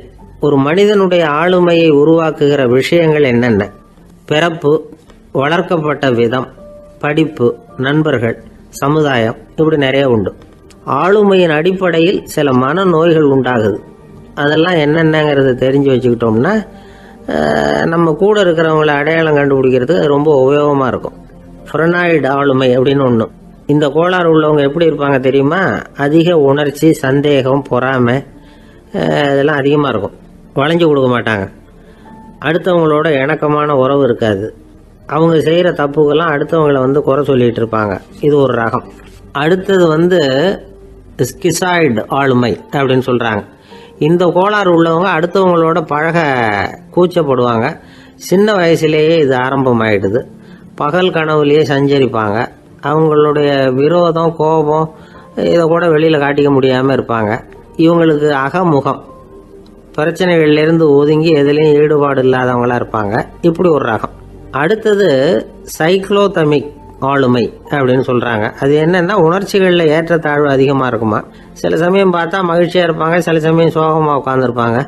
ஒரு மனிதனுடைய ஆளுமையை உருவாக்குகிற விஷயங்கள் என்னென்ன? பிறப்பு, வளர்க்கப்பட்ட விதம், படிப்பு, நண்பர்கள், சமுதாயம், இப்படி நிறைய உண்டு. ஆளுமையின் அடிப்படையில் சில மனநோய்கள் உண்டாகுது. அதெல்லாம் என்னென்னங்கிறத தெரிஞ்சு வச்சுக்கிட்டோம்னா நம்ம கூட இருக்கிறவங்கள அடையாளம் கண்டுபிடிக்கிறதுக்கு ரொம்ப உபயோகமாக இருக்கும். ஃப்ரெனாய்டு ஆளுமை அப்படின்னு ஒன்று. இந்த கோளாறு உள்ளவங்க எப்படி இருப்பாங்க தெரியுமா? அதிக உணர்ச்சி, சந்தேகம், பொறாமை இதெல்லாம் அதிகமாக இருக்கும். வளைஞ்சு கொடுக்க மாட்டாங்க. அடுத்தவங்களோட இணக்கமான உறவு இருக்காது. அவங்க செய்கிற தப்புக்கெல்லாம் அடுத்தவங்களை குறை சொல்லிட்டு இருப்பாங்க. இது ஒரு ரகம். அடுத்தது ஸ்கிசாய்டு ஆளுமை அப்படின்னு சொல்கிறாங்க. இந்த கோளாறு உள்ளவங்க அடுத்தவங்களோட பழக கூச்சப்படுவாங்க. சின்ன வயசுலேயே இது ஆரம்பமாயிடுது. பகல் கனவுலேயே சஞ்சரிப்பாங்க. அவங்களுடைய விரோதம், கோபம் இதை கூட வெளியில் காட்டிக்க முடியாமல் இருப்பாங்க. இவங்களுக்கு அகமுகம், பிரச்சனைகள்லேருந்து ஒதுங்கி எதுலேயும் ஈடுபாடு இல்லாதவங்களா இருப்பாங்க. இப்படி ஒரு ரகம். அடுத்தது சைக்ளோதமிக் ஆளுமை அப்படின்னு சொல்றாங்க. அது என்னன்னா, உணர்ச்சிகளில் ஏற்றத்தாழ்வு அதிகமாக இருக்குமா. சில சமயம் பார்த்தா மகிழ்ச்சியா இருப்பாங்க, சில சமயம் சோகமாக உட்காந்துருப்பாங்க.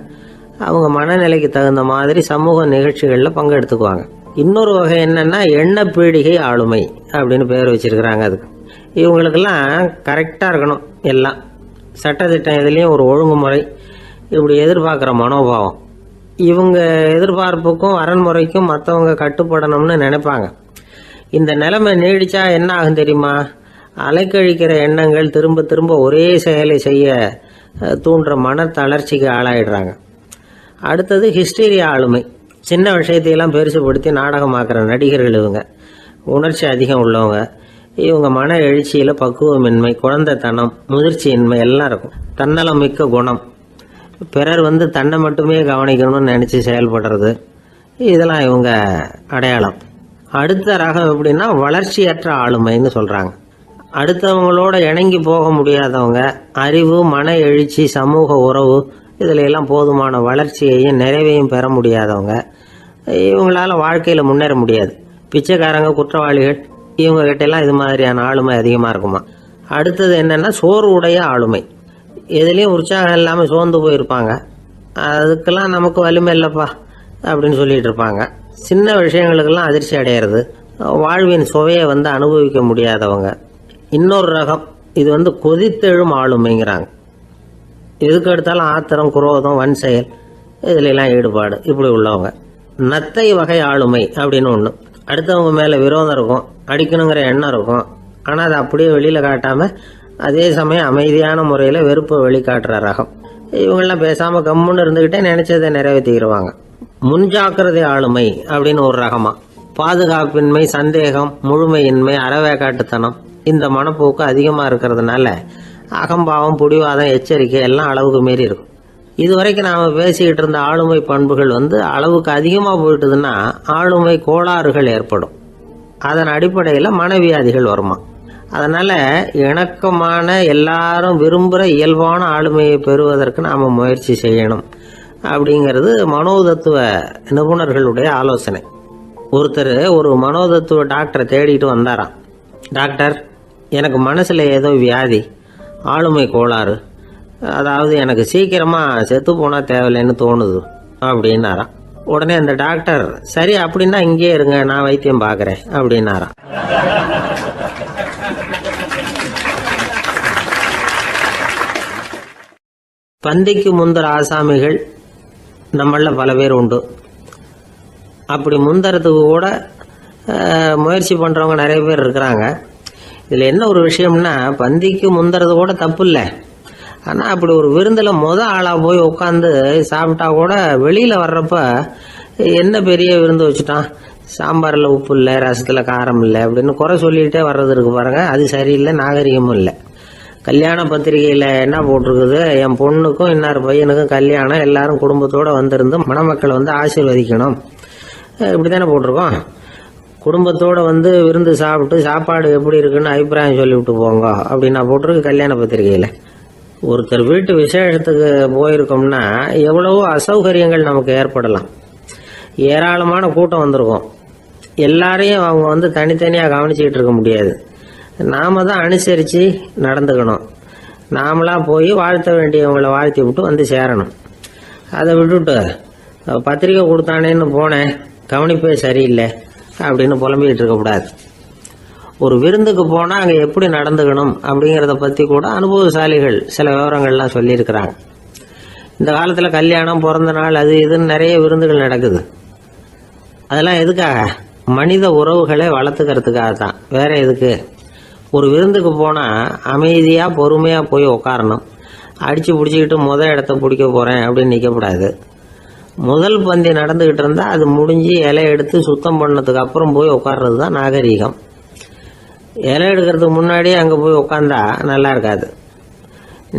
அவங்க மனநிலைக்கு தகுந்த மாதிரி சமூக நிகழ்ச்சிகளில் பங்கெடுத்துக்குவாங்க. இன்னொரு வகை என்னன்னா, எண்ண பீடிகை ஆளுமை அப்படின்னு பேர் வச்சிருக்கிறாங்க. அதுக்கு இவங்களுக்கெல்லாம் கரெக்டாக இருக்கணும், எல்லாம் சட்டத்திட்டம், இதுலேயும் ஒரு ஒழுங்குமுறை, இப்படி எதிர்பார்க்குற மனோபாவம். இவங்க எதிர்பார்ப்புக்கும் அரண்முறைக்கும் மற்றவங்க கட்டுப்படணும்னு நினைப்பாங்க. இந்த நிலைமை நீடிச்சா என்ன ஆகும் தெரியுமா? அலைக்கழிக்கிற எண்ணங்கள் திரும்ப திரும்ப ஒரே செயலை செய்ய தூண்டுற மன தளர்ச்சிக்கு ஆளாயிடுறாங்க. அடுத்தது ஹிஸ்டீரியா ஆளுமை. சின்ன விஷயத்தையெல்லாம் பெருசுபடுத்தி நாடகமாக்குற நடிகர்கள் இவங்க. உணர்ச்சி அதிகம் உள்ளவங்க. இவங்க மன எழுச்சியில் பக்குவமின்மை, குழந்தைத்தனம், முதிர்ச்சியின்மை எல்லாம் இருக்கும். தன்னலம் மிக்க குணம். பிறர் தன்னை மட்டுமே கவனிக்கணும்னு நினச்சி செயல்படுறது, இதெல்லாம் இவங்க அடையாளம். அடுத்த ரகம் எப்படின்னா வளர்ச்சியற்ற ஆளுமைன்னு சொல்றாங்க. அடுத்தவங்களோட இணங்கி போக முடியாதவங்க, அறிவு, மன எழுச்சி, சமூக உறவு இதுல எல்லாம் போதுமான வளர்ச்சியையும் நிறைவையும் பெற முடியாதவங்க, இவங்களால வாழ்க்கையில முன்னேற முடியாது. பிச்சைக்காரங்க, குற்றவாளிகள் இவங்க கிட்ட எல்லாம் இது மாதிரியான ஆளுமை அதிகமா இருக்குமா. அடுத்தது என்னன்னா சோர்வுடைய ஆளுமை. எதுலேயும் உற்சாகம் இல்லாமல் சோர்ந்து போயிருப்பாங்க. அதுக்கெல்லாம் நமக்கு வலிமை இல்லைப்பா அப்படின்னு சொல்லிட்டு இருப்பாங்க. சின்ன விஷயங்களுக்கெல்லாம் அதிர்ச்சி அடையிறது, வாழ்வின் சுவையை அனுபவிக்க முடியாதவங்க. இன்னொரு ரகம் இது கொதித்தெழும் ஆளுமைங்கிறாங்க. எதுக்கு எடுத்தாலும் ஆத்திரம், குரோதம், வன் செயல் இதுல எல்லாம் ஈடுபாடு இப்படி உள்ளவங்க. நத்தை வகை ஆளுமை அப்படின்னு ஒன்று. அடுத்தவங்க மேல விரோதம் இருக்கும், அடிக்கணுங்கிற எண்ணம் இருக்கும். ஆனால் அதை அப்படியே வெளியில காட்டாம அதே சமயம் அமைதியான முறையில் வெறுப்பை வெளிக்காட்டுற ரகம். இவங்கெல்லாம் பேசாம கம்முன்னு இருந்துகிட்டே நினைச்சதை நிறைவேற்றிக்கிடுவாங்க. முன்ஜாக்கிரதை ஆளுமை அப்படின்னு ஒரு ரகமா. பாதுகாப்பின்மை, சந்தேகம், முழுமையின்மை, அறவேக்காட்டுத்தனம் இந்த மனப்போக்கு அதிகமாக இருக்கிறதுனால அகம்பாவம், புடிவாதம், எச்சரிக்கை எல்லாம் அளவுக்கு மீறி இருக்கும். இதுவரைக்கும் நாம் பேசிக்கிட்டு இருந்த ஆளுமை பண்புகள் அளவுக்கு அதிகமாக போயிட்டுதுன்னா ஆளுமை கோளாறுகள் ஏற்படும். அதன் அடிப்படையில் மனவியாதிகள் வருமா. அதனால இணக்கமான எல்லாரும் விரும்புகிற இயல்பான ஆளுமையை பெறுவதற்கு நாம் முயற்சி செய்யணும் அப்படிங்கிறது மனோதத்துவ நிபுணர்களுடைய ஆலோசனை. ஒருத்தர் ஒரு மனோதத்துவ டாக்டரை தேடிட்டு வந்தாராம். டாக்டர், எனக்கு மனசில் ஏதோ வியாதி, ஆளுமை கோளாறு, அதாவது எனக்கு சீக்கிரமாக செத்து போனால் தேவையில்லைன்னு தோணுது அப்படின்னாராம். உடனே அந்த டாக்டர், சரி அப்படின்னா இங்கேயே இருங்க, நான் வைத்தியம் பார்க்குறேன் அப்படின்னாராம். பந்திக்கு முந்தர ஆசாமிகள் நம்மள பல பேர் உண்டு. அப்படி முந்தறதுக்கு கூட முயற்சி பண்ணுறவங்க நிறைய பேர் இருக்கிறாங்க. இதில் என்ன ஒரு விஷயம்னா, பந்திக்கு முந்துறது கூட தப்பு இல்லை. ஆனால் அப்படி ஒரு விருந்தில் ஆளாக போய் உட்காந்து சாப்பிட்டா கூட வெளியில் வர்றப்ப என்ன பெரிய விருந்து வச்சுட்டான், சாம்பாரில் உப்பு இல்லை, ரசத்தில் காரம் இல்லை அப்படின்னு குறை சொல்லிகிட்டே வர்றது இருக்கு பாருங்க. அது சரியில்லை, நாகரிகமும் இல்லை. கல்யாண பத்திரிகையில் என்ன போட்டிருக்குது, என் பொண்ணுக்கும் இன்னார் பையனுக்கும் கல்யாணம், எல்லாரும் குடும்பத்தோடு வந்திருந்து மணமக்கள் ஆசீர்வதிக்கணும், இப்படி தானே போட்டிருக்கோம். குடும்பத்தோடு விருந்து சாப்பிட்டு சாப்பாடு எப்படி இருக்குன்னு அபிப்பிராயம் சொல்லிவிட்டு போங்க அப்படின்னா போட்டிருக்கு கல்யாண பத்திரிகையில். ஒருத்தர் வீட்டு விசேஷத்துக்கு போயிருக்கோம்னா எவ்வளவோ அசௌகரியங்கள் நமக்கு ஏற்படலாம். ஏராளமான கூட்டம் வந்திருக்கும். எல்லாரையும் அவங்க தனித்தனியாக கவனிச்சுக்கிட்டு இருக்க முடியாது. நாம தான் அனுசரித்து நடந்துக்கணும். நாமளா போய் வாழ்த்த வேண்டியவங்களை வாழ்த்தி விட்டு சேரணும். அதை விட்டுட்டு பத்திரிக்கை கொடுத்தானேன்னு போனேன், கவனிப்பே சரியில்லை அப்படின்னு புலம்பிக்கிட்டு இருக்கக்கூடாது. ஒரு விருந்துக்கு போனால் அங்கே எப்படி நடந்துக்கணும் அப்படிங்கிறத பற்றி கூட அனுபவசாலிகள் சில விவரங்கள்லாம் சொல்லியிருக்கிறாங்க. இந்த காலத்தில் கல்யாணம், பிறந்த நாள், அது இதுன்னு நிறைய விருந்துகள் நடக்குது. அதெல்லாம் எதுக்காக? மனித உறவுகளை வளர்த்துக்கிறதுக்காக தான், வேற எதுக்கு? ஒரு விருந்துக்கு போனால் அமைதியாக பொறுமையாக போய் உட்காரணும். அடித்து பிடிச்சிக்கிட்டு இடத்த பிடிக்க போகிறேன் அப்படின்னு நிற்கக்கூடாது. முதல் பந்தி நடந்துக்கிட்டு இருந்தால் அது முடிஞ்சு இலை எடுத்து சுத்தம் பண்ணதுக்கு அப்புறம் போய் உட்கார்றது தான் நாகரீகம். இலை எடுக்கிறதுக்கு முன்னாடியே அங்கே போய் உட்காந்தா நல்லா இருக்காது.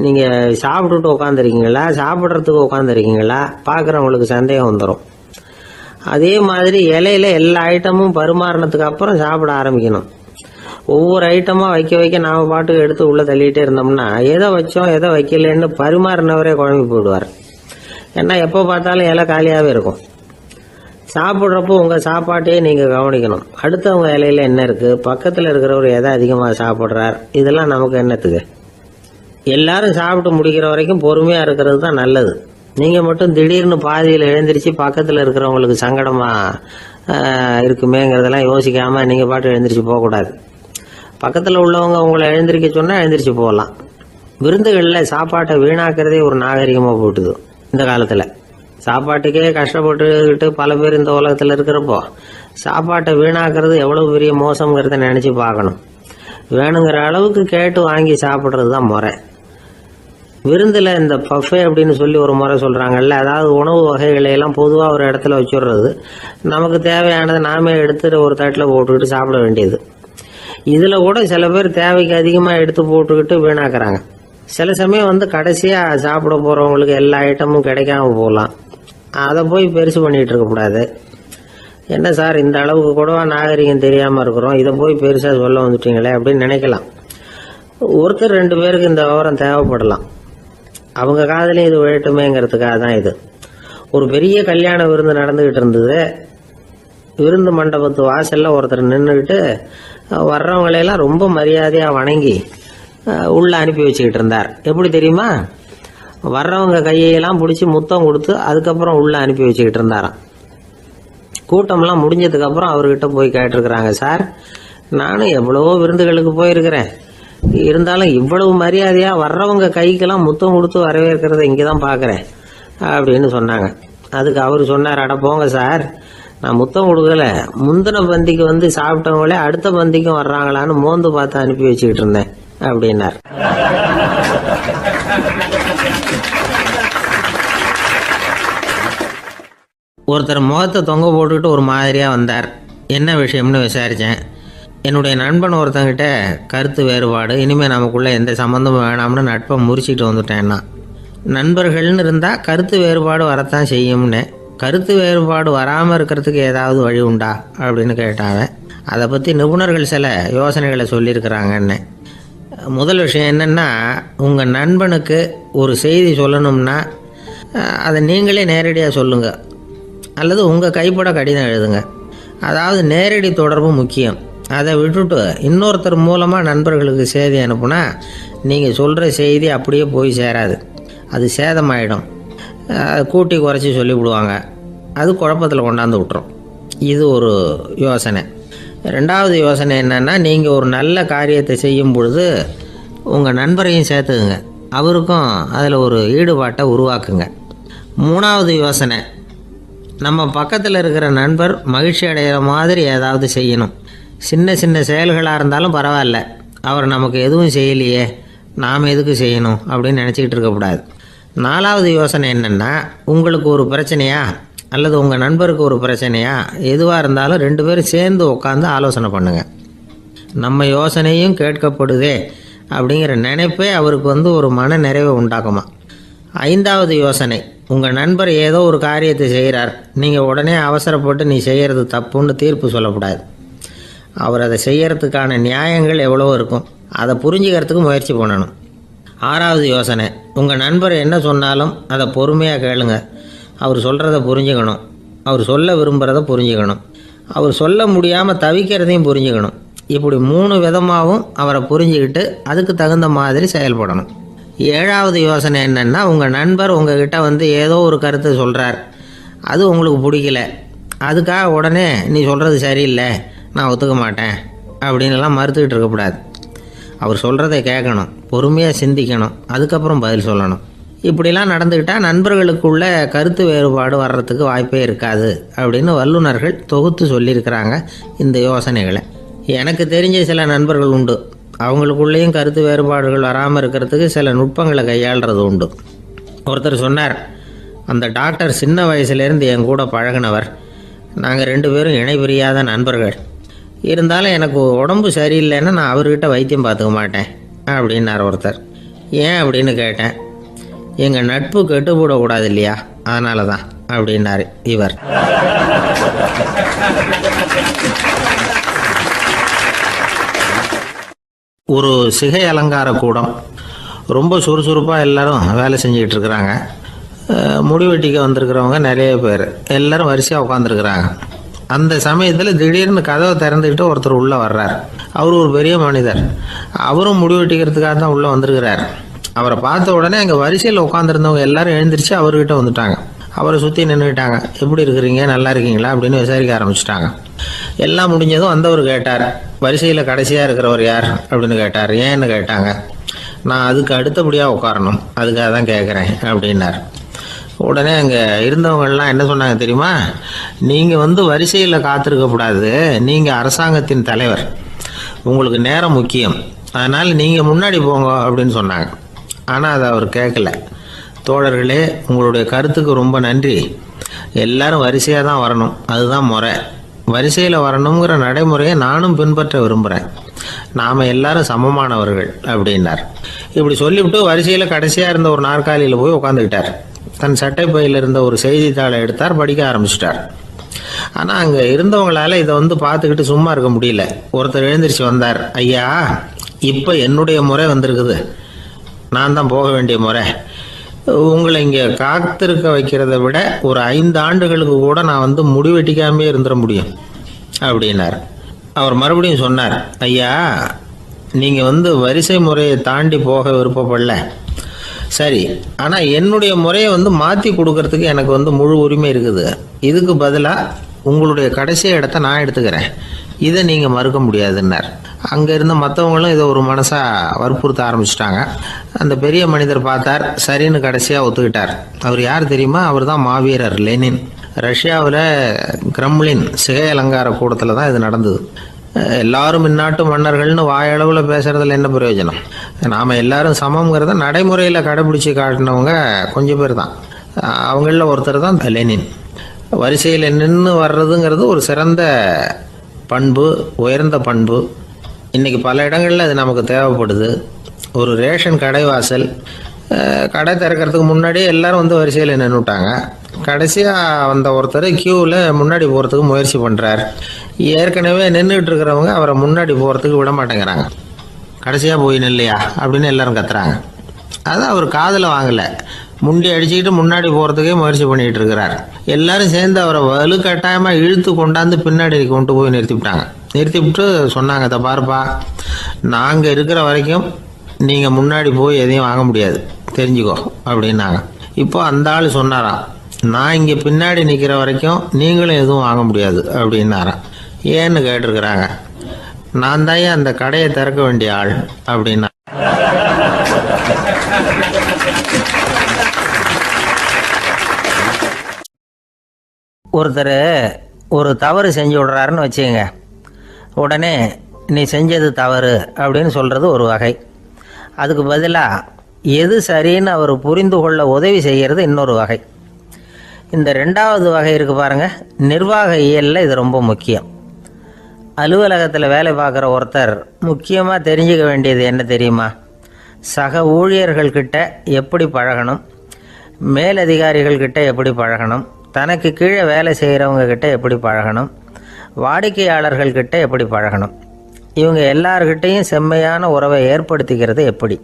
நீங்கள் சாப்பிட்டுட்டு உட்காந்துருக்கீங்களா, சாப்பிட்றதுக்கு உட்காந்துருக்கீங்களா, பார்க்குறவங்களுக்கு சந்தேகம் வந்துடும். அதே மாதிரி இலையில எல்லா ஐட்டமும் பரிமாறினதுக்கு அப்புறம் சாப்பிட ஆரம்பிக்கணும். ஒவ்வொரு ஐட்டமாக வைக்க வைக்க நாம் பாட்டுக்கு எடுத்து உள்ளே தள்ளிகிட்டே இருந்தோம்னா எதை வச்சோம் எதை வைக்கலன்னு பரிமாறினவரே குழம்பி போயிடுவார். ஏன்னா எப்போ பார்த்தாலும் இலை காலியாகவே இருக்கும். சாப்பிட்றப்போ உங்கள் சாப்பாட்டையே நீங்கள் கவனிக்கணும். அடுத்தவங்க இலையில என்ன இருக்குது, பக்கத்தில் இருக்கிறவர் எதை அதிகமாக சாப்பிட்றார், இதெல்லாம் நமக்கு என்னத்துக்கு? எல்லாரும் சாப்பிட்டு முடிக்கிற வரைக்கும் பொறுமையாக இருக்கிறது தான் நல்லது. நீங்கள் மட்டும் திடீர்னு பாதியில் எழுந்திரிச்சு பக்கத்தில் இருக்கிறவங்களுக்கு சங்கடமாக இருக்குமேங்கிறதெல்லாம் யோசிக்காமல் நீங்கள் பாட்டு எழுந்திரிச்சு போகக்கூடாது. பக்கத்தில் உள்ளவங்க உங்களை எழுந்திரிக்க சொன்னால் எழுந்திரிச்சு போகலாம். விருந்துகளில் சாப்பாட்டை வீணாக்கிறதே ஒரு நாகரிகமாக போட்டுது. இந்த காலத்தில் சாப்பாட்டுக்கே கஷ்டப்பட்டுக்கிட்டு பல பேர் இந்த உலகத்தில் இருக்கிறப்போ சாப்பாட்டை வீணாக்கிறது எவ்வளோ பெரிய மோசங்கிறத நினச்சி பார்க்கணும். வேணுங்கிற அளவுக்கு கேட்டு வாங்கி சாப்பிட்றது தான் முறை. விருந்தில் இந்த பஃபே அப்படின்னு சொல்லி ஒரு முறை சொல்கிறாங்கல்ல, அதாவது உணவு வகைகளையெல்லாம் பொதுவாக ஒரு இடத்துல வச்சுடுறது, நமக்கு தேவையானதை நாமே எடுத்துட்டு ஒரு தட்டில் போட்டுக்கிட்டு சாப்பிட வேண்டியது. இதில் கூட சில பேர் தேவைக்கு அதிகமாக எடுத்து போட்டுக்கிட்டு வீணாக்குறாங்க. சில சமயம் கடைசியாக சாப்பிட போகிறவங்களுக்கு எல்லா ஐட்டமும் கிடைக்காம போகலாம். அதை போய் பெருசு பண்ணிகிட்டு இருக்கக்கூடாது. என்ன சார் இந்த அளவுக்கு கூடவா நாகரிகம் தெரியாமல் இருக்கிறோம், இதை போய் பெருசாக சொல்ல வந்துட்டீங்களே அப்படின்னு நினைக்கலாம். ஒருத்தர் 2 பேருக்கு இந்த விவரம் தேவைப்படலாம். அவங்க காதலையும் இது விழட்டுமேங்கிறதுக்காக தான் இது. ஒரு பெரிய கல்யாண விருந்து நடந்துக்கிட்டு இருந்தது. விருந்து மண்டபத்து வாசலில் ஒருத்தர் நின்றுக்கிட்டு வர்றவங்களையெல்லாம் ரொம்ப மரியாதையாக வணங்கி உள்ளே அனுப்பி வச்சுக்கிட்டு இருந்தார். எப்படி தெரியுமா? வர்றவங்க கையெல்லாம் பிடிச்சி முத்தம் கொடுத்து அதுக்கப்புறம் உள்ளே அனுப்பி வச்சுக்கிட்டு இருந்தாராம். கூட்டம்லாம் முடிஞ்சதுக்கப்புறம் அவர்கிட்ட போய் கேட்டிருக்கிறாங்க, சார் நானும் எவ்வளவோ விருந்துகளுக்கு போயிருக்கிறேன், இருந்தாலும் இவ்வளவு மரியாதையாக வர்றவங்க கைக்கெல்லாம் முத்தம் கொடுத்து வரவேற்கிறத இங்கே தான் பார்க்குறேன் அப்படின்னு சொன்னாங்க. அதுக்கு அவர் சொன்னார், அட போங்க சார், நான் முத்தம் கொடுக்கல, முந்தின பந்திக்கு வந்து சாப்பிட்டவங்களே அடுத்த பந்திக்கும் வர்றாங்களான்னு மோந்து பார்த்து அனுப்பி வச்சுக்கிட்டு இருந்தேன் அப்படின்னார். ஒருத்தர் முகத்தை தொங்க போட்டுக்கிட்டு ஒரு மாதிரியாக வந்தார். என்ன விஷயம்னு விசாரித்தேன். என்னுடைய நண்பன் ஒருத்தங்கிட்ட கருத்து வேறுபாடு, இனிமேல் நமக்குள்ளே எந்த சம்மந்தமும் வேணாம்னு நட்பை முறிச்சிட்டு வந்துட்டேன்னா. நண்பர்கள்னு இருந்தால் கருத்து வேறுபாடு வரத்தான் செய்யும்னு. கருத்து வேறுபாடு வராமல் இருக்கிறதுக்கு ஏதாவது வழி உண்டா அப்படின்னு கேட்டாங்க. அதை பற்றி நிபுணர்கள் சில யோசனைகளை சொல்லியிருக்கிறாங்கன்னு. முதல் விஷயம் என்னென்னா, உங்கள் நண்பனுக்கு ஒரு செய்தி சொல்லணும்னா அதை நீங்களே நேரடியாக சொல்லுங்கள், அல்லது உங்கள் கைப்பட கடிதம் எழுதுங்க. அதாவது நேரடி தொடர்பு முக்கியம். அதை விட்டுட்டு இன்னொருத்தர் மூலமாக நண்பர்களுக்கு செய்தி அனுப்புனா நீங்கள் சொல்கிற செய்தி அப்படியே போய் சேராது, அது சேதமாயிடும். கூட்டி குறைச்சி சொல்லிவிடுவாங்க, அது குழப்பத்தில் கொண்டாந்து விட்டுரும். இது ஒரு யோசனை. 2வது யோசனை என்னென்னா, நீங்கள் ஒரு நல்ல காரியத்தை செய்யும் பொழுது உங்கள் நண்பரையும் சேர்த்துக்குங்க, அவருக்கும் அதில் ஒரு ஈடுபாட்டை உருவாக்குங்க. 3வது யோசனை, நம்ம பக்கத்தில் இருக்கிற நண்பர் மகிழ்ச்சி அடைகிற மாதிரி ஏதாவது செய்யணும். சின்ன சின்ன செயல்களாக இருந்தாலும் பரவாயில்ல, அவர் நமக்கு எதுவும் செய்யலையே, நாம் எதுக்கு செய்யணும் அப்படின்னு நினச்சிக்கிட்டு இருக்கக்கூடாது. 4வது யோசனை என்னென்னா, உங்களுக்கு ஒரு பிரச்சனையா அல்லது உங்கள் நண்பருக்கு ஒரு பிரச்சனையா, எதுவாக இருந்தாலும் 2 பேரும் சேர்ந்து உட்காந்து ஆலோசனை பண்ணுங்கள். நம்ம யோசனையும் கேட்கப்படுதே அப்படிங்கிற நினைப்பே அவருக்கு வந்து ஒரு மன நிறைவை உண்டாக்குமா. 5வது யோசனை, உங்கள் நண்பர் ஏதோ ஒரு காரியத்தை செய்கிறார், நீங்கள் உடனே அவசரப்பட்டு நீ செய்கிறது தப்புன்னு தீர்ப்பு சொல்லக்கூடாது. அவர் அதை செய்யறதுக்கான நியாயங்கள் எவ்வளோ இருக்கும், அதை புரிஞ்சுக்கிறதுக்கு முயற்சி பண்ணணும். 6வது யோசனை, உங்கள் நண்பர் என்ன சொன்னாலும் அதை பொறுமையாக கேளுங்க. அவர் சொல்கிறத புரிஞ்சுக்கணும், அவர் சொல்ல விரும்புகிறத புரிஞ்சுக்கணும், அவர் சொல்ல முடியாமல் தவிக்கிறதையும் புரிஞ்சுக்கணும். இப்படி 3 விதமாகவும் அவரை புரிஞ்சுக்கிட்டு அதுக்கு தகுந்த மாதிரி செயல்படணும். 7வது யோசனை என்னென்னா, உங்கள் நண்பர் உங்ககிட்ட வந்து ஏதோ ஒரு கருத்தை சொல்கிறார், அது உங்களுக்கு பிடிக்கல, அதுக்காக உடனே நீ சொல்கிறது சரியில்லை, நான் ஒத்துக்க மாட்டேன் அப்படின்லாம் மறுத்துக்கிட்டு இருக்கக்கூடாது. அவர் சொல்கிறத கேட்கணும், பொறுமையாக சிந்திக்கணும், அதுக்கப்புறம் பதில் சொல்லணும். இப்படிலாம் நடந்துக்கிட்டால் நண்பர்களுக்குள்ள கருத்து வேறுபாடு வர்றதுக்கு வாய்ப்பே இருக்காது அப்படின்னு வல்லுநர்கள் தொகுத்து சொல்லியிருக்கிறாங்க இந்த யோசனைகளை. எனக்கு தெரிஞ்ச சில நண்பர்கள் உண்டு, அவங்களுக்குள்ளேயும் கருத்து வேறுபாடுகள் வராமல் இருக்கிறதுக்கு சில நுட்பங்களை கையாளுறது உண்டு. ஒருத்தர் சொன்னார், அந்த டாக்டர் சின்ன வயசுலேருந்து என் கூட பழகினவர், நாங்கள் 2 பேரும் இணை பிரியாத நண்பர்கள், இருந்தாலும் எனக்கு உடம்பு சரியில்லைன்னா நான் அவர்கிட்ட வைத்தியம் பார்த்துக்க மாட்டேன் அப்படின்னார் ஒருத்தர். ஏன் அப்படின்னு கேட்டேன். எங்கள் நட்பு கெட்டுப்படக்கூடாது இல்லையா, அதனால தான் அப்படின்னார் இவர். ஒரு சிகை அலங்கார கூடம், ரொம்ப சுறுசுறுப்பாக எல்லாரும் வேலை செஞ்சுக்கிட்டு இருக்கிறாங்க. முடிவெட்டிக்க வந்திருக்கிறவங்க நிறைய பேர், எல்லாரும் வரிசையாக உட்காந்துருக்குறாங்க. அந்த சமயத்தில் திடீர்னு கதவை திறந்துக்கிட்டு ஒருத்தர் உள்ளே வர்றார். அவர் ஒரு பெரிய மனிதர், அவரும் முடிவெட்டிக்கிறதுக்காக தான் உள்ளே வந்திருக்கிறார். அவரை பார்த்த உடனே அங்கே வரிசையில் உட்காந்துருந்தவங்க எல்லாரும் எழுந்திரிச்சு அவர்கிட்ட வந்துட்டாங்க. அவரை சுற்றி நின்றுக்கிட்டாங்க. எப்படி இருக்கிறீங்க, நல்லா இருக்கீங்களா அப்படின்னு விசாரிக்க ஆரம்பிச்சிட்டாங்க. எல்லாம் முடிஞ்சதும் வந்தவர் கேட்டார், வரிசையில் கடைசியாக இருக்கிறவர் யார் அப்படின்னு கேட்டார். ஏன்னு கேட்டாங்க. நான் அதுக்கு அடுத்தபடியாக உட்காரணும், அதுக்காக தான் கேட்குறேன் அப்படின்னார். உடனே அங்கே இருந்தவங்கள்லாம் என்ன சொன்னாங்க தெரியுமா, நீங்கள் வந்து வரிசையில் காத்திருக்கக்கூடாது, நீங்கள் அரசாங்கத்தின் தலைவர், உங்களுக்கு நேரம் முக்கியம், அதனால் நீங்கள் முன்னாடி போங்க அப்படின்னு சொன்னாங்க. ஆனால் அதை அவர் கேட்கல. தோழர்களே, உங்களுடைய கருத்துக்கு ரொம்ப நன்றி, எல்லாரும் வரிசையாக தான் வரணும், அதுதான் முறை, வரிசையில் வரணுங்கிற நடைமுறையை நானும் பின்பற்ற விரும்புகிறேன், நாம் எல்லாரும் சமமானவர்கள் அப்படின்னார். இப்படி சொல்லிவிட்டு வரிசையில் கடைசியாக இருந்த ஒரு நாற்காலியில் போய் உட்காந்துக்கிட்டார். தன் சட்டை பையில் இருந்த ஒரு செய்தித்தாளை எடுத்தார், படிக்க ஆரம்பிச்சிட்டார். ஆனால் அங்கே இருந்தவங்களால இதை பார்த்துக்கிட்டு சும்மா இருக்க முடியல. ஒருத்தர் எழுந்திரிச்சு வந்தார். ஐயா, இப்போ என்னுடைய முறை வந்திருக்குது, நான் தான் போக வேண்டிய முறை. உங்களை இங்கே காத்திருக்க வைக்கிறத விட ஒரு 5 ஆண்டுகளுக்கு கூட நான் முடிவெட்டிக்காமே இருந்துட முடியும் அப்படின்னார். அவர் மறுபடியும் சொன்னார், ஐயா, நீங்கள் வரிசை முறையை தாண்டி போக விருப்பப்படல, சரி, ஆனால் என்னுடைய முறையை மாற்றி கொடுக்கறதுக்கு எனக்கு முழு உரிமை இருக்குது. இதுக்கு பதிலாக உங்களுடைய கடைசி இடத்த நான் எடுத்துக்கிறேன், இதை நீங்கள் மறுக்க முடியாதுன்னார். அங்கே இருந்த மற்றவங்களும் இதை ஒரு மனசாக வற்புறுத்த ஆரம்பிச்சிட்டாங்க. அந்த பெரிய மனிதர் பார்த்தார், சரின்னு கடைசியாக ஒத்துக்கிட்டார். அவர் யார் தெரியுமா? அவர் தான் மாவீரர் லெனின். ரஷ்யாவில் கிரெம்ளின் சிகை அலங்கார கூடத்தில் தான் இது நடந்தது. எல்லாரும் இந்நாட்டு மன்னர்கள்னு வாயளவில் பேசுறதுல என்ன பிரயோஜனம்? நாம் எல்லாரும் சமங்கிறத நடைமுறையில் கடைபிடிச்சி காட்டினவங்க கொஞ்சம் பேர் தான். அவங்களில் ஒருத்தர் தான் லெனின். வரிசையில் நின்று வர்றதுங்கிறது ஒரு சிறந்த பண்பு, உயர்ந்த பண்பு. இன்றைக்கி பல இடங்களில் அது நமக்கு தேவைப்படுது. ஒரு ரேஷன் கடைவாசல், கடை திறக்கிறதுக்கு முன்னாடியே எல்லாரும் வரிசையில் நின்றுட்டாங்க. கடைசியாக வந்த ஒருத்தர் கியூவில் முன்னாடி போகிறதுக்கு முயற்சி பண்ணுறார். ஏற்கனவே நின்றுட்டு இருக்கிறவங்க அவரை முன்னாடி போகிறதுக்கு விட மாட்டேங்கிறாங்க. கடைசியாக போய் நில்லையா அப்படின்னு எல்லாரும் கத்துறாங்க. அது அவர் காதில் வாங்கலை. முண்டி அடிச்சுக்கிட்டு முன்னாடி போகிறதுக்கே முயற்சி பண்ணிகிட்டு இருக்கிறார். எல்லாரும் சேர்ந்து அவரை வலுக்கட்டாயமாக இழுத்து கொண்டாந்து பின்னாடி கொண்டு போய் நிறுத்திவிட்டாங்க. நிறுத்திவிட்டு சொன்னாங்க, இதை பாருப்பா, நாங்கள் இருக்கிற வரைக்கும் நீங்கள் முன்னாடி போய் எதையும் வாங்க முடியாது, தெரிஞ்சுக்கோ அப்படின்னாங்க. இப்போ அந்த ஆள் சொன்னாராம், நான் இங்கே பின்னாடி நிற்கிற வரைக்கும் நீங்களும் எதுவும் வாங்க முடியாது அப்படின்னாராம். ஏன்னு கேட்டிருக்கிறாங்க. நான் தான் அந்த கடையை திறக்க வேண்டிய ஆள் அப்படின்னா. ஒருத்தர் ஒரு தவறு செஞ்சு விடுறாருன்னு வச்சுக்கோங்க. உடனே நீ செஞ்சது தவறு அப்படின்னு சொல்கிறது ஒரு வகை. அதுக்கு பதிலாக எது சரின்னு அவர் புரிந்து கொள்ள உதவி செய்கிறது இன்னொரு வகை. இந்த 2வது வகை இருக்குது பாருங்கள், நிர்வாக இயலில் இது ரொம்ப முக்கியம். அலுவலகத்தில் வேலை பார்க்குற ஒருத்தர் முக்கியமாக தெரிஞ்சுக்க வேண்டியது என்ன தெரியுமா? சக ஊழியர்கள்கிட்ட எப்படி பழகணும், மேலதிகாரிகள்கிட்ட எப்படி பழகணும், தனக்கு கீழே வேலை செய்கிறவங்கக்கிட்ட எப்படி பழகணும், வாடிக்கையாளர்கள்கிட்ட எப்படி பழகணும், இவங்க எல்லார்கிட்டையும் செம்மையான உறவை ஏற்படுத்திக்கிறது எப்படி.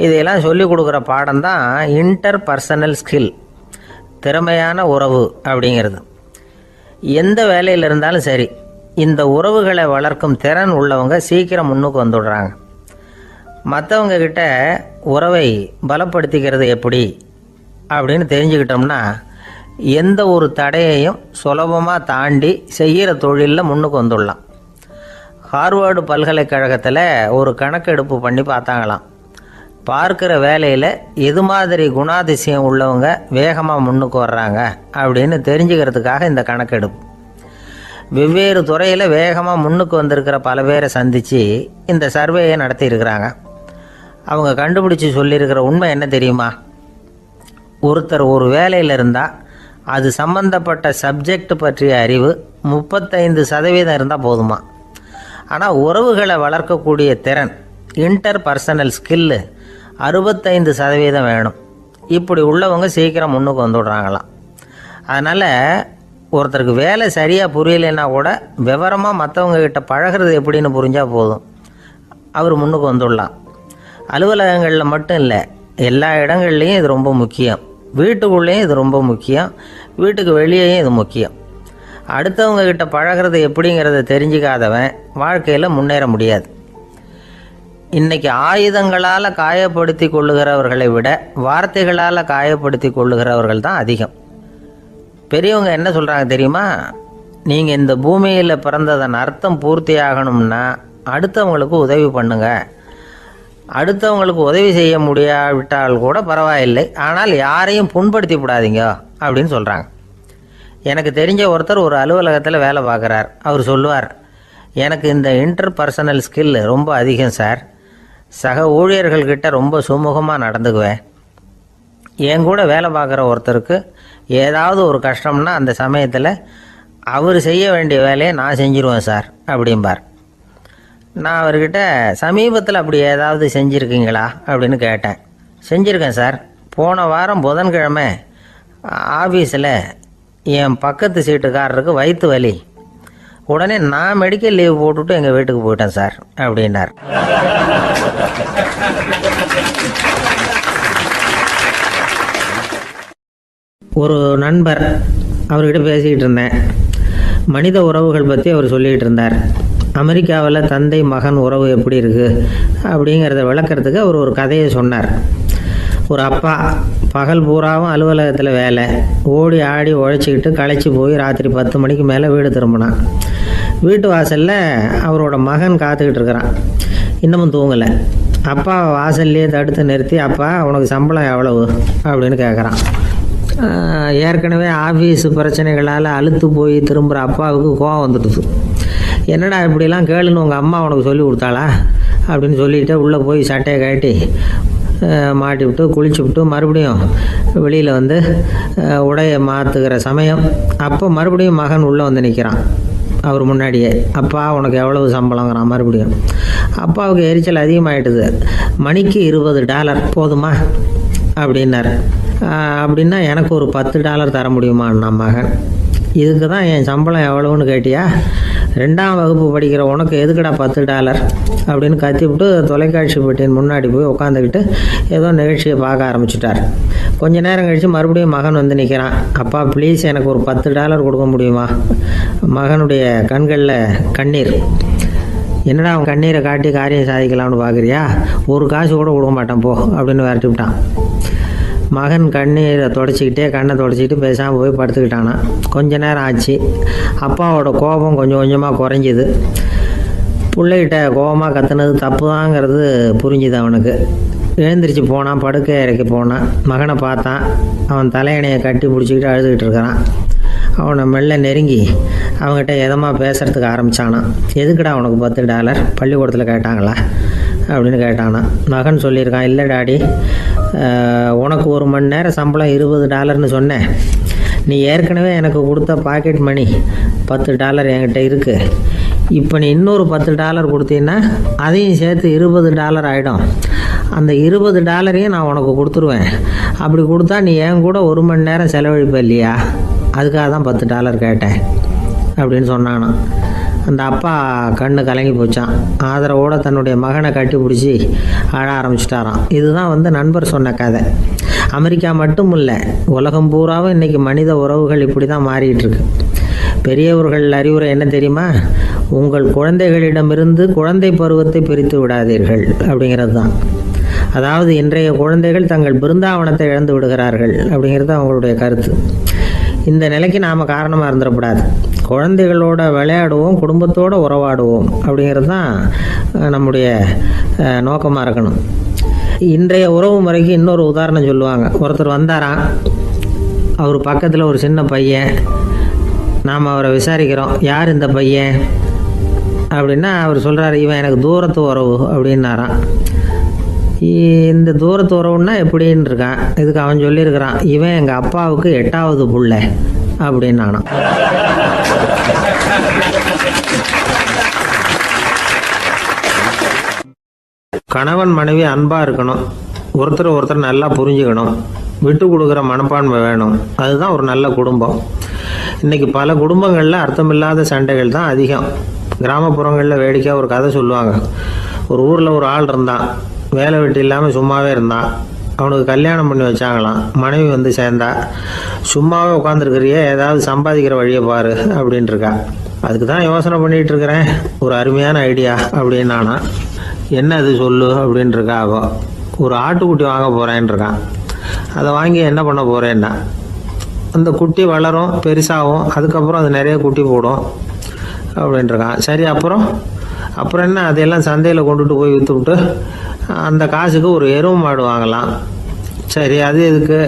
இதையெல்லாம் சொல்லிக் கொடுக்குற பாடம் தான் இன்டர் பர்சனல் ஸ்கில், திறமையான உறவு அப்படிங்கிறது. எந்த வேலையில் இருந்தாலும் சரி, இந்த உறவுகளை வளர்க்கும் திறன் உள்ளவங்க சீக்கிரம் முன்னுக்கு வந்துடுறாங்க. மற்றவங்க கிட்ட உறவை பலப்படுத்திக்கிறது எப்படி அப்படின்னு தெரிஞ்சுக்கிட்டோம்னா எந்த ஒரு தடையையும் சுலபமாக தாண்டி செய்கிற தொழிலில் முன்னுக்கு வந்துடலாம். ஹார்வர்டு பல்கலைக்கழகத்தில் ஒரு கணக்கெடுப்பு பண்ணி பார்த்தாங்களாம். பார்க்குற வேலையில் எது மாதிரி குணாதிசயம் உள்ளவங்க வேகமாக முன்னுக்கு வர்றாங்க அப்படின்னு தெரிஞ்சுக்கிறதுக்காக இந்த கணக்கெடுப்பு. வெவ்வேறு துறையில் வேகமாக முன்னுக்கு வந்திருக்கிற பல பேரை சந்தித்து இந்த சர்வேயை நடத்தியிருக்கிறாங்க. அவங்க கண்டுபிடிச்சி சொல்லியிருக்கிற உண்மை என்ன தெரியுமா? ஒருத்தர் ஒரு வேலையில் இருந்தால் அது சம்பந்தப்பட்ட சப்ஜெக்ட் பற்றிய அறிவு 35% இருந்தால் போதுமா. ஆனால் உறவுகளை வளர்க்கக்கூடிய திறன், இன்டர் பர்சனல் ஸ்கில்லு 65% வேணும். இப்படி உள்ளவங்க சீக்கிரம் முன்னுக்கு வந்துவிடுறாங்களாம். அதனால் ஒருத்தருக்கு வேலை சரியாக புரியலைன்னா கூட விவரமாக மற்றவங்கக்கிட்ட பழகிறது எப்படின்னு புரிஞ்சால் போதும், அவர் முன்னுக்கு வந்துடலாம். அலுவலகங்களில் மட்டும் இல்லை, எல்லா இடங்கள்லையும் இது ரொம்ப முக்கியம். வீட்டுக்குள்ளேயும் இது ரொம்ப முக்கியம், வீட்டுக்கு வெளியேயும் இது முக்கியம். அடுத்தவங்கக்கிட்ட பழகிறது எப்படிங்கிறத தெரிஞ்சிக்காதவன் வாழ்க்கையில் முன்னேற முடியாது. இன்றைக்கி ஆயுதங்களால் காயப்படுத்தி கொள்ளுகிறவர்களை விட வார்த்தைகளால் காயப்படுத்தி கொள்ளுகிறவர்கள் தான் அதிகம். பெரியவங்க என்ன சொல்கிறாங்க தெரியுமா? நீங்கள் இந்த பூமியில் பிறந்ததன் அர்த்தம் பூர்த்தி ஆகணும்னா அடுத்தவங்களுக்கு உதவி பண்ணுங்க. அடுத்தவங்களுக்கு உதவி செய்ய முடியாவிட்டால் கூட பரவாயில்லை, ஆனால் யாரையும் புண்படுத்தி விடாதீங்க அப்படின்னு சொல்கிறாங்க. எனக்கு தெரிஞ்ச ஒருத்தர் ஒரு அலுவலகத்தில் வேலை பார்க்குறார். அவர் சொல்லுவார், எனக்கு இந்த இன்டர் பர்சனல் ஸ்கில் ரொம்ப அதிகம் சார். சக ஊழியர்கள்கிட்ட ரொம்ப சுமூகமாக நடந்துக்குவேன். என் கூட வேலை பார்க்குற ஒருத்தருக்கு ஏதாவது ஒரு கஷ்டம்னா அந்த சமயத்தில் அவர் செய்ய வேண்டிய வேலையை நான் செஞ்சுருவேன் சார் அப்படிம்பார். நான் அவர்கிட்ட சமீபத்தில் அப்படி ஏதாவது செஞ்சுருக்கீங்களா அப்படின்னு கேட்டேன். செஞ்சுருக்கேன் சார். போன வாரம் புதன்கிழமை ஆஃபீஸில் என் பக்கத்து சீட்டுக்காரருக்கு வயிற்று வலி, உடனே நான் மெடிக்கல் லீவ் போட்டுவிட்டு எங்கள் வீட்டுக்கு போயிட்டேன் சார் அப்படின்னார். ஒரு நண்பர், அவர்கிட்ட பேசிக்கிட்டு இருந்தேன். மனித உறவுகள் பற்றி அவர் சொல்லிகிட்டு இருந்தார். அமெரிக்காவில் தந்தை மகன் உறவு எப்படி இருக்குது அப்படிங்கிறத விளக்கிறதுக்கு அவர் ஒரு கதையை சொன்னார். ஒரு அப்பா பகல் பூராவும் அலுவலகத்தில் வேலை, ஓடி ஆடி உழைச்சிக்கிட்டு களைச்சி போய் ராத்திரி 10 மணிக்கு மேலே வீடு திரும்பினான். வீட்டு வாசலில் அவரோட மகன் காத்துக்கிட்டு இருக்கிறான், இன்னமும் தூங்கலை. அப்பா வாசல்லையே தடுத்து நிறுத்தி, அப்பா உனக்கு சம்பளம் எவ்வளவு அப்படின்னு கேட்குறான். ஏற்கனவே ஆஃபீஸ் பிரச்சனைகளால் அழுத்து போய் திரும்புகிற அப்பாவுக்கு கோவம் வந்துடுது. என்னடா இப்படிலாம் கேளுன்னு உங்கள் அம்மா உனக்கு சொல்லி கொடுத்தாளா அப்படின்னு சொல்லிவிட்டு உள்ளே போய் சட்டையை கட்டி மாட்டி விட்டு குளிச்சு விட்டு மறுபடியும் வெளியில் வந்து உடையை மாற்றுகிற சமயம் அப்போ மறுபடியும் மகன் உள்ளே வந்து நிற்கிறான் அவர் முன்னாடியே. அப்பா உனக்கு எவ்வளவு சம்பளங்கிறான் மறுபடியும். அப்பாவுக்கு எரிச்சல் அதிகமாகிட்டுது. மணிக்கு $20 போதுமா அப்படின்னார். அப்படின்னா எனக்கு ஒரு $10 தர முடியுமான்னா மகன். இதுக்கு தான் என் சம்பளம் எவ்வளவுன்னு கேட்டியா? 2ஆம் வகுப்பு படிக்கிற உனக்கு எதுக்குடா $10 அப்படின்னு கத்திவிட்டு தொலைக்காட்சி பெட்டியின் முன்னாடி போய் உட்காந்துக்கிட்டு ஏதோ நிகழ்ச்சியை பார்க்க ஆரம்பிச்சிட்டார். கொஞ்ச நேரம் கழித்து மறுபடியும் மகன் வந்து நிற்கிறான். அப்பா ப்ளீஸ் எனக்கு ஒரு $10 கொடுக்க முடியுமா? மகனுடைய கண்களில் கண்ணீர். என்னடா அவன் கண்ணீரை காட்டி காரியம் சாதிக்கலாம்னு பார்க்குறியா? ஒரு காசு கூட கொடுக்க மாட்டான் போ அப்படின்னு விரட்டி விட்டான். மகன் கண்ணீரை தொடச்சிக்கிட்டே கண்ணை தொடச்சிக்கிட்டு பேசாமல் போய் படுத்துக்கிட்டானா. கொஞ்ச நேரம் ஆச்சு. அப்பாவோட கோபம் கொஞ்சம் கொஞ்சமாக குறைஞ்சிது. பிள்ளைகிட்ட கோபமாக கத்துனது தப்பு தாங்கிறது புரிஞ்சுது அவனுக்கு. எழுந்திரிச்சு போனான், படுக்கை இறக்கி போனான். மகனை பார்த்தான். அவன் தலையணையை கட்டி பிடிச்சிக்கிட்டு அழுதுகிட்டு இருக்கிறான். அவனை மெல்ல நெருங்கி அவங்ககிட்ட எதமாக பேசுகிறதுக்கு ஆரம்பித்தானான். எதுக்குடா உனக்கு $10 பள்ளிக்கூடத்தில் கேட்டாங்களா அப்படின்னு கேட்டானா. மகன் சொல்லியிருக்கான், இல்லை டாடி, உனக்கு 1 மணி நேரம் சம்பளம் $20ன்னு சொன்னேன். நீ ஏற்கனவே எனக்கு கொடுத்த பாக்கெட் மணி $10 என்கிட்ட இருக்குது. இப்போ நீ இன்னொரு $10 கொடுத்தீங்கன்னா அதையும் சேர்த்து $20 ஆகிடும். அந்த $20 நான் உனக்கு கொடுத்துருவேன். அப்படி கொடுத்தா நீ என் கூட 1 மணி நேரம் செலவழிப்ப இல்லையா? அதுக்காக தான் $10 கேட்டேன் அப்படின்னு சொன்னானான். அந்த அப்பா கண்ணு கலங்கி போச்சான். ஆதரவோடு தன்னுடைய மகனை கட்டி பிடிச்சி அழ ஆரம்பிச்சிட்டாராம். இதுதான் நண்பர் சொன்ன கதை. அமெரிக்கா மட்டும் இல்லை, உலகம் பூராவும் இன்றைக்கி மனித உறவுகள் இப்படி தான் மாறிட்டு இருக்கு. பெரியவர்கள் அறிவுரை என்ன தெரியுமா? உங்கள் குழந்தைகளிடமிருந்து குழந்தை பருவத்தை பிரித்து விடாதீர்கள் அப்படிங்கிறது தான். அதாவது இன்றைய குழந்தைகள் தங்கள் பிருந்தாவனத்தை இழந்து விடுகிறார்கள் அப்படிங்கிறது அவங்களுடைய கருத்து. இந்த நிலைக்கு நாம் காரணமாக இருந்துடக்கூடாது. குழந்தைகளோட விளையாடுவோம், குடும்பத்தோடு உறவாடுவோம் அப்படிங்கிறது தான் நம்முடைய நோக்கமாக இருக்கணும். இன்றைய உறவு முறைக்கு இன்னொரு உதாரணம் சொல்லுவாங்க. ஒருத்தர் வந்தாராம், அவர் பக்கத்தில் ஒரு சின்ன பையன். நாம் அவரை விசாரிக்கிறோம், யார் இந்த பையன் அப்படின்னா அவர் சொல்கிறார், இவன் எனக்கு தூரத்து உறவு அப்படின்னாராம். இந்த தூரத்து உறவுன்னா எப்படின்னு இருக்கான். இதுக்கு அவன் சொல்லியிருக்கிறான், இவன் எங்கள் அப்பாவுக்கு 8வது புள்ள அப்படின்னானான். கணவன் மனைவி அன்பாக இருக்கணும், ஒருத்தர் நல்லா புரிஞ்சுக்கணும், விட்டு கொடுக்குற மனப்பான்மை வேணும். அதுதான் ஒரு நல்ல குடும்பம். இன்றைக்கி பல குடும்பங்களில் அர்த்தமில்லாத சண்டைகள் தான் அதிகம். கிராமப்புறங்களில் வேடிக்கையாக ஒரு கதை சொல்லுவாங்க. ஒரு ஊரில் ஒரு ஆள் இருந்தான், வேலை வெட்டி இல்லாமல் சும்மாவே இருந்தான். அவனுக்கு கல்யாணம் பண்ணி வச்சாங்களாம். மனைவி வந்து சேர்ந்தா, சும்மாவே உட்காந்துருக்கிறியே, ஏதாவது சம்பாதிக்கிற வழியை பாரு அப்படின்ட்டு இருக்கா. அதுக்கு தான் யோசனை பண்ணிகிட்டு இருக்கிறேன், ஒரு அருமையான ஐடியா அப்படின்னு நானா. என்ன அது சொல்லு அப்படின்ட்டு இருக்கா. அவ ஒரு ஆட்டுக்குட்டி வாங்க போகிறேன்னு இருக்கான். அதை வாங்கி என்ன பண்ண போகிறேன்னா, அந்த குட்டி வளரும், பெருசாகும், அதுக்கப்புறம் அது நிறைய குட்டி போடும் அப்படின்ட்டுருக்கான். சரி, அப்புறம் என்ன, அதையெல்லாம் சந்தையில் கொண்டுட்டு போய் விற்றுவிட்டு அந்த காசுக்கு ஒரு எருவு மாடு வாங்கலாம். சரி, அது எதுக்கு?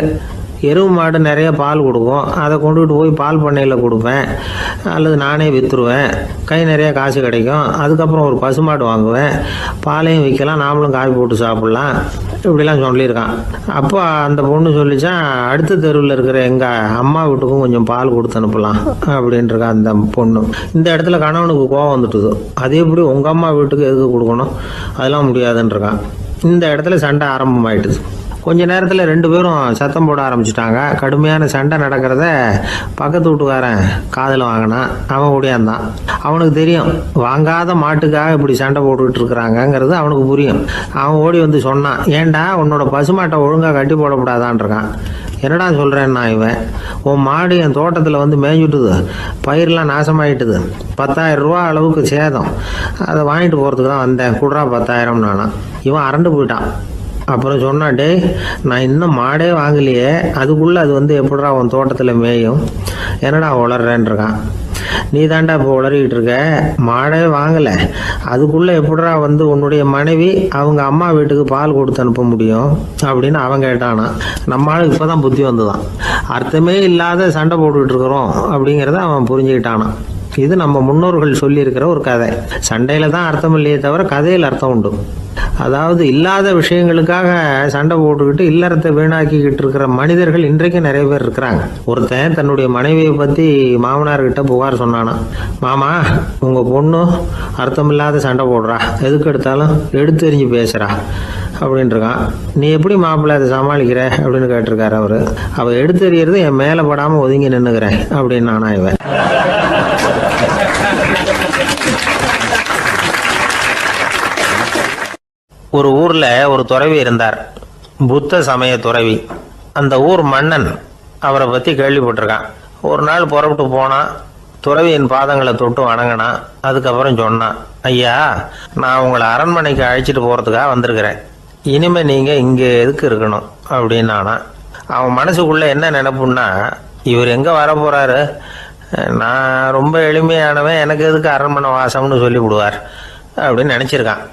எருவு மாடு நிறைய பால் கொடுக்கும், அதை கொண்டுகிட்டு போய் பால் பண்ணையில் கொடுப்பேன், அல்லது நானே விற்றுருவேன், கை நிறைய காசு கிடைக்கும். அதுக்கப்புறம் ஒரு பசுமாடு வாங்குவேன், பாலையும் விற்கலாம், நாமளும் காய் போட்டு சாப்பிட்லாம், இப்படிலாம் சொல்லியிருக்கான். அப்போ அந்த பொண்ணு சொல்லிச்சான், அடுத்த தெருவில் இருக்கிற எங்கள் அம்மா வீட்டுக்கும் கொஞ்சம் பால் கொடுத்து அனுப்பலாம் அப்படின்ட்டுருக்கான் அந்த பொண்ணு. இந்த இடத்துல கணவனுக்கு கோவம் வந்துட்டுது. அது எப்படி உங்கள் அம்மா வீட்டுக்கு எதுக்கு கொடுக்கணும், அதெல்லாம் முடியாதுன்றிருக்கான். இந்த இடத்துல சண்டை ஆரம்பமாயிட்டுது. கொஞ்ச நேரத்தில் 2 பேரும் சத்தம் போட ஆரம்பிச்சிட்டாங்க. கடுமையான சண்டை நடக்கிறத பக்கத்து வீட்டுக்காரன் காதில் வாங்கினான். அவன் ஓடியாந்தான். அவனுக்கு தெரியும் வாங்காத மாட்டுக்காக இப்படி சண்டை போட்டுக்கிட்டு இருக்கிறாங்கங்கிறது அவனுக்கு புரியும். அவன் ஓடி வந்து சொன்னான், ஏண்டா உன்னோட பசுமாட்டை ஒழுங்காக கட்டி போடக்கூடாதான்னு இருக்கான். என்னடா சொல்கிறேன்னா இவன், உன் மாடு என் தோட்டத்தில் வந்து மேய்ஞ்சுட்டுது, பயிரெலாம் நாசமாயிட்டுது, 10,000 ரூபா அளவுக்கு சேதம், அதை வாங்கிட்டு போகிறதுக்கு தான் வந்தேன், குடுறா 10,000 நானா. இவன் அரண்டு போயிட்டான். அப்புறம் சொன்னான், டே நான் இன்னும் மாடே வாங்கலையே, அதுக்குள்ளே அது வந்து எப்படிடா உன் தோட்டத்தில் மேயும், என்னடா உளறேன்னு இருக்கான். நீ தாண்டா இப்போ உளறிக்கிட்டு இருக்க, மாடே வாங்கலை, அதுக்குள்ளே எப்படிடா வந்து உன்னுடைய மனைவி அவங்க அம்மா வீட்டுக்கு பால் கொடுத்து அனுப்ப முடியும் அப்படின்னு அவன் கேட்டானா. நம்ம ஆளுக்கு இப்போ தான் புத்தி வந்துதான். அர்த்தமே இல்லாத சண்டை போட்டுக்கிட்டு இருக்கிறோம் அப்படிங்கிறத அவன் புரிஞ்சுக்கிட்டானான். இது நம்ம முன்னோர்கள் சொல்லியிருக்கிற ஒரு கதை. சண்டையில் தான் அர்த்தம் இல்லையே தவிர கதையில் அர்த்தம் உண்டு. அதாவது இல்லாத விஷயங்களுக்காக சண்டை போட்டுக்கிட்டு இல்லறத்தை வீணாக்கிக்கிட்டு இருக்கிற மனிதர்கள் இன்றைக்கு நிறைய பேர் இருக்கிறாங்க. ஒருத்தன் தன்னுடைய மனைவியை பற்றி மாமனார்கிட்ட புகார் சொன்னானா, மாமா உங்கள் பொண்ணு அர்த்தமில்லாத சண்டை போடுறா, எதுக்கு எடுத்தாலும் எடுத்து எறிஞ்சு பேசுகிறா அப்படின்ட்டுருக்கான். நீ எப்படி மாப்பிள்ளை அதை சமாளிக்கிற அப்படின்னு கேட்டிருக்காரு அவர். அவள் எடுத்து எறியறது என் மேலே படாமல் ஒதுங்கி நின்றுக்கிறேன் அப்படின்னு நானா இவன். ஒரு ஊர்ல ஒரு துறவி இருந்தார், புத்த சமய துறவி. அந்த ஊர் மன்னன் அவரை பத்தி கேள்விப்பட்டிருக்கான். ஒரு நாள் புறப்பட்டு போனான், துறவியின் பாதங்களை தொட்டு வணங்கினான். அதுக்கப்புறம் சொன்னான், ஐயா நான் உங்களை அரண்மனைக்கு அழைச்சிட்டு போறதுக்காக வந்திருக்கிறேன், இனிமே நீங்க இங்க எதுக்கு இருக்கணும் அப்படின்னானா. அவன் மனசுக்குள்ள என்ன நினைப்புன்னா, இவர் எங்க வர போறாரு, நான் ரொம்ப எளிமையானவன், எனக்கு எதுக்கு அரண்மனை வாசம்னு சொல்லி விடுவார் அப்படின்னு நினைச்சிருக்கான்.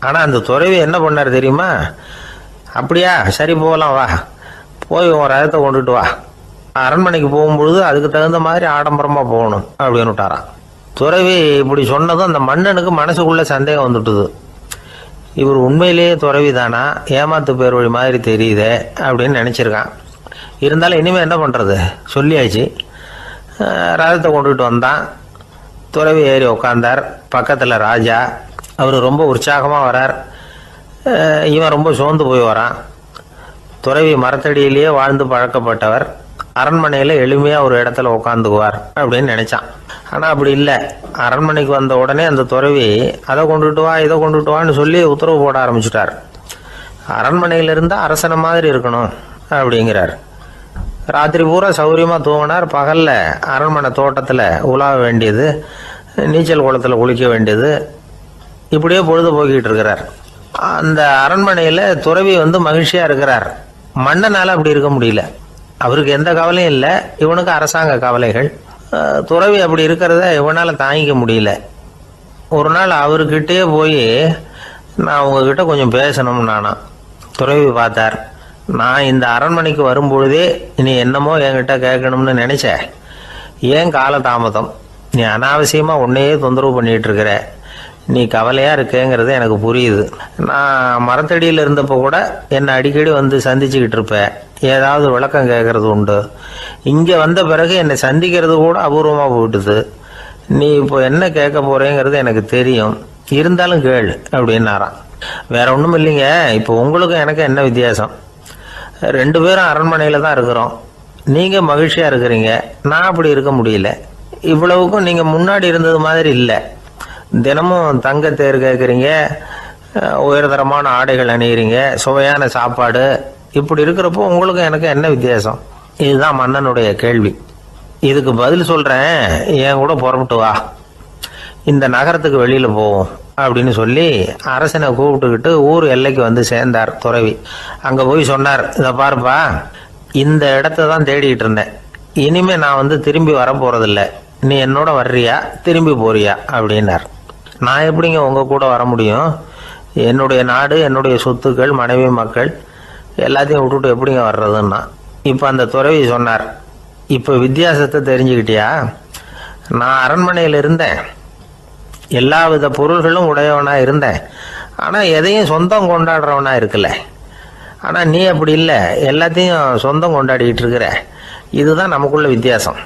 ஆனால் அந்த துறவி என்ன பண்ணார் தெரியுமா, அப்படியா சரி போகலாம் வா, போய் உன் ரதத்தை கொண்டுட்டு வா, அரண்மனைக்கு போகும்பொழுது அதுக்கு தகுந்த மாதிரி ஆடம்பரமாக போகணும் அப்படின்னு விட்டாரான். துறவி இப்படி சொன்னதும் அந்த மன்னனுக்கு மனசுக்குள்ள சந்தேகம் வந்துட்டுது. இவர் உண்மையிலேயே துறவி தானா, ஏமாத்து பேர் வழி மாதிரி தெரியுதே அப்படின்னு நினச்சிருக்கான். இருந்தாலும் இனிமேல் என்ன பண்ணுறது, சொல்லியாச்சு. ரதத்தை கொண்டுட்டு வந்தான். துறவி ஏறி உக்காந்தார். பக்கத்தில் ராஜா, அவர் ரொம்ப உற்சாகமாக வரார். இவன் ரொம்ப சோர்ந்து போய் வரான். துறவி மரத்தடியிலேயே வாழ்ந்து பழக்கப்பட்டவர், அரண்மனையில் எளிமையாக ஒரு இடத்துல உட்காந்துக்குவார் அப்படின்னு நினச்சான். ஆனால் அப்படி இல்லை. அரண்மனைக்கு வந்த உடனே அந்த துறவி அதை கொண்டுட்டு வா இதை கொண்டுட்டு வான்னு சொல்லி உத்தரவு போட ஆரம்பிச்சிட்டார். அரண்மனையில் இருந்தால் அரசனை மாதிரி இருக்கணும் அப்படிங்கிறார். ராத்திரி பூரா சௌரியமாக தூங்கினார். பகலில் அரண்மனை தோட்டத்தில் உலாவ வேண்டியது, நீச்சல் குளத்தில் குளிக்க வேண்டியது, இப்படியே பொழுது போக்கிட்டு இருக்கிறார். அந்த அரண்மனையில் துறவி வந்து மகிழ்ச்சியாக இருக்கிறார். மன்னனால் அப்படி இருக்க முடியல. அவருக்கு எந்த கவலையும் இல்லை, இவனுக்கு அரசாங்க கவலைகள். துறவி அப்படி இருக்கிறத இவனால் தாங்கிக்க முடியல. ஒரு நாள் அவர்கிட்டே போய், நான் உங்ககிட்ட கொஞ்சம் பேசணும் நானா. துறவி பார்த்தார். நான் இந்த அரண்மனைக்கு வரும்பொழுதே நீ என்னமோ என்கிட்ட கேட்கணும்னு நினைச்ச, ஏன் காலதாமதம், நீ அனாவசியமாக உன்னையே தொந்தரவு பண்ணிட்டு இருக்கிற, நீ கவலையாக இருக்கேங்கிறது எனக்கு புரியுது. நான் மரத்தடியில் இருந்தப்போ கூட என்னை அடிக்கடி வந்து சந்திச்சுக்கிட்டு இருப்பேன், ஏதாவது விளக்கம் கேட்கறது உண்டு. இங்கே வந்த பிறகு என்னை சந்திக்கிறது கூட அபூர்வமாக போயிட்டுது. நீ இப்போ என்ன கேட்க போறேங்கிறது எனக்கு தெரியும், இருந்தாலும் கேள் அப்படின்னாராம். வேற ஒன்றும் இல்லைங்க, இப்போ உங்களுக்கும் எனக்கு என்ன வித்தியாசம், 2 பேரும் அரண்மனையில் தான் இருக்கிறோம். நீங்கள் மகிழ்ச்சியாக இருக்கிறீங்க, நான் அப்படி இருக்க முடியல. இவ்வளவுக்கும் நீங்கள் முன்னாடி இருந்தது மாதிரி இல்லை. தினமும் தங்க தேர் கேட்குறீங்க, உயர்தரமான ஆடைகள் அணிகிறீங்க, சுவையான சாப்பாடு, இப்படி இருக்கிறப்போ உங்களுக்கும் எனக்கு என்ன வித்தியாசம்? இதுதான் மன்னனுடைய கேள்வி. இதுக்கு பதில் சொல்கிறேன், என் கூட புறப்பட்டு வா, இந்த நகரத்துக்கு வெளியில் போவோம் அப்படின்னு சொல்லி அரசனை கூப்பிட்டுக்கிட்டு ஊர் எல்லைக்கு வந்து சேர்ந்தார் துறவி. அங்கே போய் சொன்னார், இதை பாருப்பா, இந்த இடத்த தான் தேடிட்டு இருந்தேன், இனிமே நான் வந்து திரும்பி வர போறதில்லை, நீ என்னோட வர்றியா திரும்பி போறியா அப்படின்னார். நான் எப்படிங்க உங்கள் கூட வர முடியும், என்னுடைய நாடு, என்னுடைய சொத்துக்கள், மனைவி மக்கள் எல்லாத்தையும் விட்டுட்டு எப்படிங்க வர்றதுன்னா. இப்போ அந்த துறவி சொன்னார், இப்போ வித்தியாசத்தை தெரிஞ்சுக்கிட்டியா, நான் அரண்மனையில் இருந்தேன், எல்லா வித பொருள்களும் உடையவனா இருந்தேன், ஆனால் எதையும் சொந்தம் கொண்டாடுறவனா இருக்கல. ஆனால் நீ அப்படி இல்லை, எல்லாத்தையும் சொந்தம் கொண்டாடிக்கிட்டு இருக்கிற, இதுதான் நமக்குள்ள வித்தியாசம்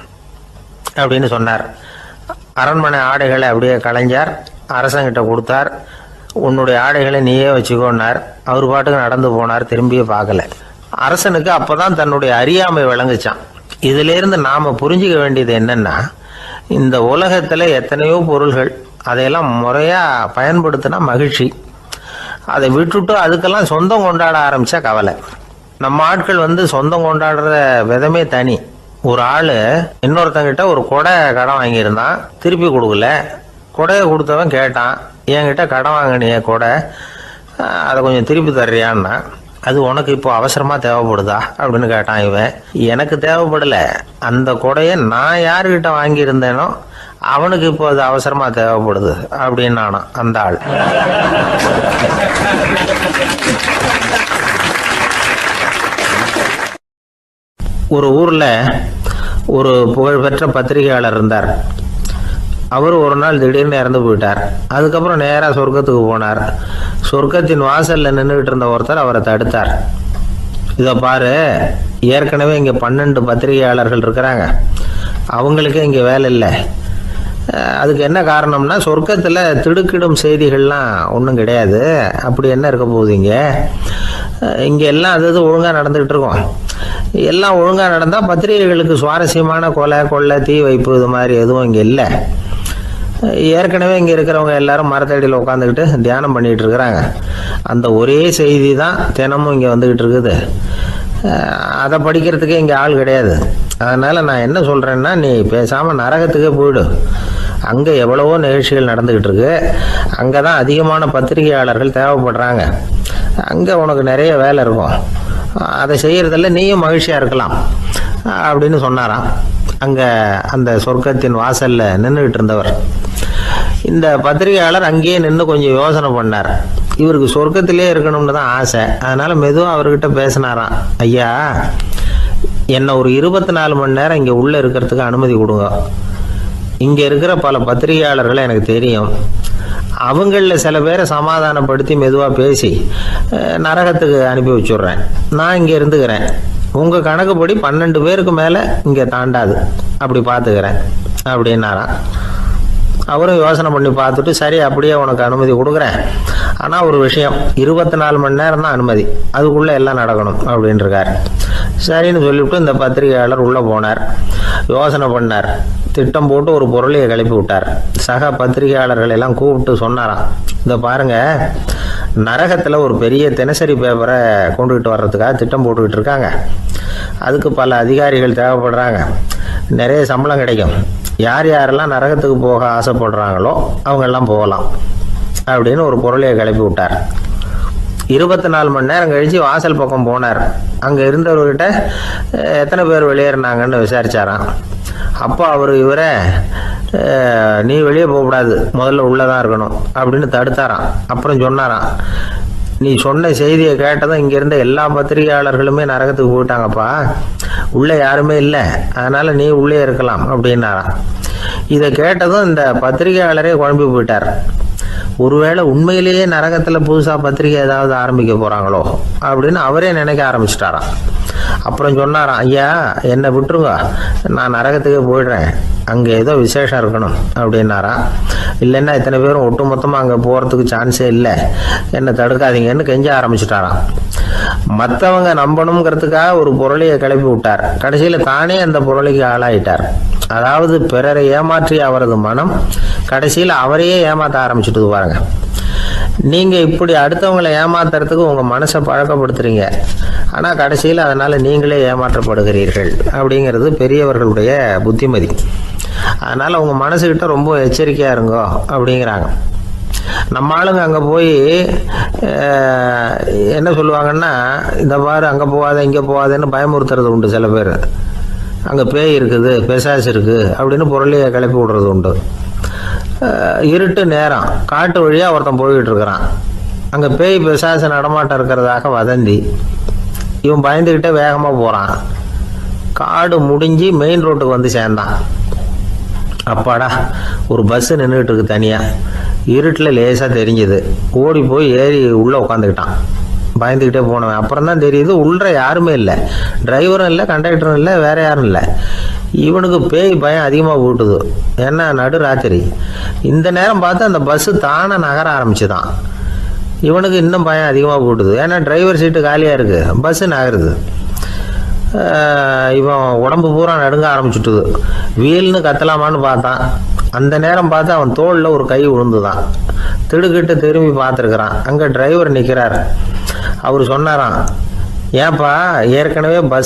அப்படின்னு சொன்னார். அரண்மனை ஆடைகளை அப்படியே கலைஞ்சார், அரசங்கிட்ட கொடுத்தார். உன்னுடைய ஆடைகளை நீயே வச்சுக்கோன்னார். அவர் பாட்டுக்கு நடந்து போனார், திரும்பியே பார்க்கல. அரசனுக்கு அப்பதான் தன்னுடைய அறியாமை விளங்குச்சான். இதுல இருந்து நாம புரிஞ்சுக்க வேண்டியது என்னன்னா, இந்த உலகத்துல எத்தனையோ பொருள்கள், அதையெல்லாம் முறையா பயன்படுத்தினா மகிழ்ச்சி. அதை விட்டுட்டு அதுக்கெல்லாம் சொந்தம் கொண்டாட ஆரம்பிச்சா கவலை. நம்ம ஆட்கள் சொந்தம் கொண்டாடுற விதமே தனி. ஒரு ஆளு இன்னொருத்தங்கிட்ட ஒரு கொடை கடன் வாங்கியிருந்தான், திருப்பி கொடுக்கல. கொடையை கொடுத்தவன் கேட்டான், என்கிட்ட கடன் வாங்கினிய கொடை, அதை கொஞ்சம் திருப்பி தர்றியான்னா. அது உனக்கு இப்போ அவசரமா தேவைப்படுதா அப்படின்னு கேட்டான் இவன். எனக்கு தேவைப்படல, அந்த கொடையை நான் யாருக்கிட்ட வாங்கியிருந்தேனோ அவனுக்கு இப்போ அது அவசரமா தேவைப்படுது அப்படின்னு அந்த ஆள். ஒரு ஊர்ல ஒரு புகழ்பெற்ற பத்திரிகையாளர் இருந்தார். அவர் ஒரு நாள் திடீர்னு இறந்து போயிட்டார். அதுக்கப்புறம் நேராக சொர்க்கத்துக்கு போனார். சொர்க்கத்தின் வாசல்ல நின்றுகிட்டு இருந்த ஒருத்தர் அவரை தடுத்தார். இதை பாரு, ஏற்கனவே இங்கே 12 பத்திரிகையாளர்கள் இருக்கிறாங்க, அவங்களுக்கே இங்கே வேலை இல்லை. அதுக்கு என்ன காரணம்னா, சொர்க்கத்தில் திடுக்கிடும் செய்திகள்லாம் ஒன்றும் கிடையாது. அப்படி என்ன இருக்க போகுது இங்கே எல்லாம் அது ஒழுங்காக நடந்துகிட்டு இருக்கோம். எல்லாம் ஒழுங்காக நடந்தால் பத்திரிகைகளுக்கு சுவாரஸ்யமான கொலை கொள்ளை தீ வைப்பு இது மாதிரி எதுவும் இங்கே இல்லை. ஏற்கனவே இங்கே இருக்கிறவங்க எல்லாரும் மரத்தடியில் உட்காந்துக்கிட்டு தியானம் பண்ணிகிட்டு இருக்கிறாங்க. அந்த ஒரே செய்தி தான் தினமும் இங்கே வந்துக்கிட்டு இருக்குது. அதை படிக்கிறதுக்கே இங்கே ஆள் கிடையாது. அதனால் நான் என்ன சொல்கிறேன்னா, நீ பேசாமல் நரகத்துக்கே போயிடு. அங்கே எவ்வளவோ நிகழ்ச்சிகள் நடந்துக்கிட்டு இருக்கு. அங்கே தான் அதிகமான பத்திரிகையாளர்கள் தேவைப்படுறாங்க. அங்கே உனக்கு நிறைய வேலை இருக்கும். அதை செய்கிறதில்ல நீயும் மகிழ்ச்சியாக இருக்கலாம் அப்படின்னு சொன்னாராம். அங்கே அந்த சொர்க்கத்தின் வாசலில் நின்றுக்கிட்டு இருந்தவர். இந்த பத்திரிகையாளர் அங்கேயே நின்று கொஞ்சம் யோசனை பண்ணார். இவருக்கு சொர்க்கத்திலே இருக்கணும்னு தான் ஆசை. அதனால் மெதுவாக அவர்கிட்ட பேசினாராம். ஐயா, என்னை ஒரு 24 மணி நேரம் இங்கே உள்ளே இருக்கிறதுக்கு அனுமதி கொடுங்க. இங்கே இருக்கிற பல பத்திரிகையாளர்களை எனக்கு தெரியும். அவங்களில் சில பேரை சமாதானப்படுத்தி மெதுவாக பேசி நரகத்துக்கு அனுப்பி வச்சுட்றேன். நான் இங்கே இருந்துக்கிறேன். உங்கள் கணக்குப்படி 12 பேருக்கு மேலே இங்கே தாண்டாது, அப்படி பார்த்துக்கிறேன் அப்படின்னாராம். அவரும் யோசனை பண்ணி பார்த்துட்டு, சரி அப்படியே உனக்கு அனுமதி கொடுக்குறேன், ஆனால் ஒரு விஷயம், 24 மணி நேரம் தான் அனுமதி, அதுக்குள்ளே எல்லாம் நடக்கணும் அப்படின்ட்டுருக்கார். சரின்னு சொல்லிவிட்டு இந்த பத்திரிகையாளர் உள்ளே போனார். யோசனை பண்ணார். திட்டம் போட்டு ஒரு பொருளையை கிளப்பி விட்டார். சக பத்திரிகையாளர்கள் எல்லாம் கூப்பிட்டு சொன்னாராம், இதை பாருங்க, நரகத்தில் ஒரு பெரிய தினசரி பேப்பரை கொண்டுகிட்டு வர்றதுக்காக திட்டம் போட்டுக்கிட்டு இருக்காங்க. அதுக்கு பல அதிகாரிகள் தேவைப்படுறாங்க. நிறைய சம்பளம் கிடைக்கும். யார் யாரெல்லாம் நரகத்துக்கு போக ஆசைப்படுறாங்களோ அவங்கெல்லாம் போகலாம் அப்படின்னு ஒரு பொருளையை கிளப்பி விட்டார். 24 மணி நேரம் கழித்து வாசல் பக்கம் போனார். அங்கே இருந்தவர்கிட்ட எத்தனை பேர் வெளியேறினாங்கன்னு விசாரிச்சாராம். அப்போ அவர் இவரை, நீ வெளியே போகக்கூடாது, முதல்ல உள்ளே தான் இருக்கணும் அப்படின்னு தடுத்தாராம். அப்புறம் சொன்னாராம், நீ சொன்ன செய்தியை கேட்டதும் இங்கே இருந்த எல்லா பத்திரிகையாளர்களுமே நரகத்துக்கு போயிட்டாங்கப்பா, உள்ளே யாருமே இல்லை, அதனால் நீ உள்ளே இருக்கலாம் அப்படின்னாராம். இதை கேட்டதும் இந்த பத்திரிகையாளரே குழம்பி போயிட்டார். ஒருவேளை உண்மையிலேயே நரகத்தில் புதுசாக பத்திரிகை ஏதாவது ஆரம்பிக்க போகிறாங்களோ அப்படின்னு அவரே நினைக்க ஆரம்பிச்சிட்டாராம். அப்புறம் சொன்னாராம், ஐயா என்னை விட்டுருங்க, நான் நரகத்துக்கே போயிடுறேன், அங்கே ஏதோ விசேஷம் இருக்கணும் அப்படின்னாராம். இல்லைன்னா இத்தனை பேரும் ஒட்டுமொத்தமாக அங்கே போகிறதுக்கு சான்ஸே இல்லை, என்னை தடுக்காதீங்கன்னு கெஞ்ச ஆரம்பிச்சிட்டாராம். மற்றவங்க நம்பணுங்கிறதுக்காக ஒரு பொருளையை கிளப்பி விட்டார். கடைசியில் தானே அந்த பொருளைக்கு ஆளாயிட்டார். அதாவது பிறரை ஏமாற்றிய அவரது மனம் கடைசியில் அவரையே ஏமாற்ற ஆரம்பிச்சுட்டு பாருங்க. நீங்கள் இப்படி அடுத்தவங்களை ஏமாத்துறதுக்கு உங்கள் மனசை பழக்கப்படுத்துறீங்க, ஆனால் கடைசியில் அதனால் நீங்களே ஏமாற்றப்படுகிறீர்கள் அப்படிங்கிறது பெரியவர்களுடைய புத்திமதி. அதனால் உங்கள் மனசுக்கிட்ட ரொம்ப எச்சரிக்கையாக இருங்கோ அப்படிங்கிறாங்க. நம்ம ஆளுங்க அங்கே போய் என்ன சொல்லுவாங்கன்னா, இந்த பாரு அங்கே போகாத இங்கே போகாதன்னு பயமுறுத்துறது உண்டு. சில பேர் அங்கே பேய் இருக்குது, பிசாசு இருக்குது அப்படின்னு பொருளையை கிளப்பி விடுறது உண்டு. இருட்டு நேரம் காட்டு வழியாக ஒருத்தன் போய்கிட்டு இருக்கிறான். அங்கே பேய் பிசாசு நடமாட்டம் இருக்கிறதாக வதந்தி. இவன் பயந்துக்கிட்டே வேகமாக போகிறான். காடு முடிஞ்சு மெயின் ரோட்டுக்கு வந்து சேர்ந்தான். அப்பாடா, ஒரு பஸ்ஸு நின்றுட்டு இருக்கு தனியாக. இருட்டில் லேசாக தெரிஞ்சுது. ஓடி போய் ஏறி உள்ளே உட்காந்துக்கிட்டான். பயந்துக்கிட்டே போனவன் அப்புறம் தான் தெரியுது உள்ள யாருமே இல்லை, டிரைவரும் இல்லை, கண்டக்டரும் இல்லை, வேற யாரும் இல்லை. இவனுக்கு பேய் பயம் அதிகமாக போட்டுது. ஏன்னா நடு ராத்திரி. இந்த நேரம் பார்த்து அந்த பஸ்ஸு தானே நகர ஆரம்பிச்சுதான். இவனுக்கு இன்னும் பயம் அதிகமாக போட்டுது. ஏன்னா டிரைவர் சீட்டு காலியாக இருக்குது, பஸ்ஸு நகருது. இவன் உடம்பு பூரா நடுங்க ஆரம்பிச்சுட்டுது. வீல்னு கத்தலாமான்னு பார்த்தான். அந்த நேரம் பார்த்து அவன் தோளில் ஒரு கை விழுந்துதான். திடுக்கிட்டு திரும்பி பார்த்துருக்குறான். அங்கே டிரைவர் நிற்கிறார். அவர் சொன்னாராம், ஏன்பா ஏற்கனவே பஸ்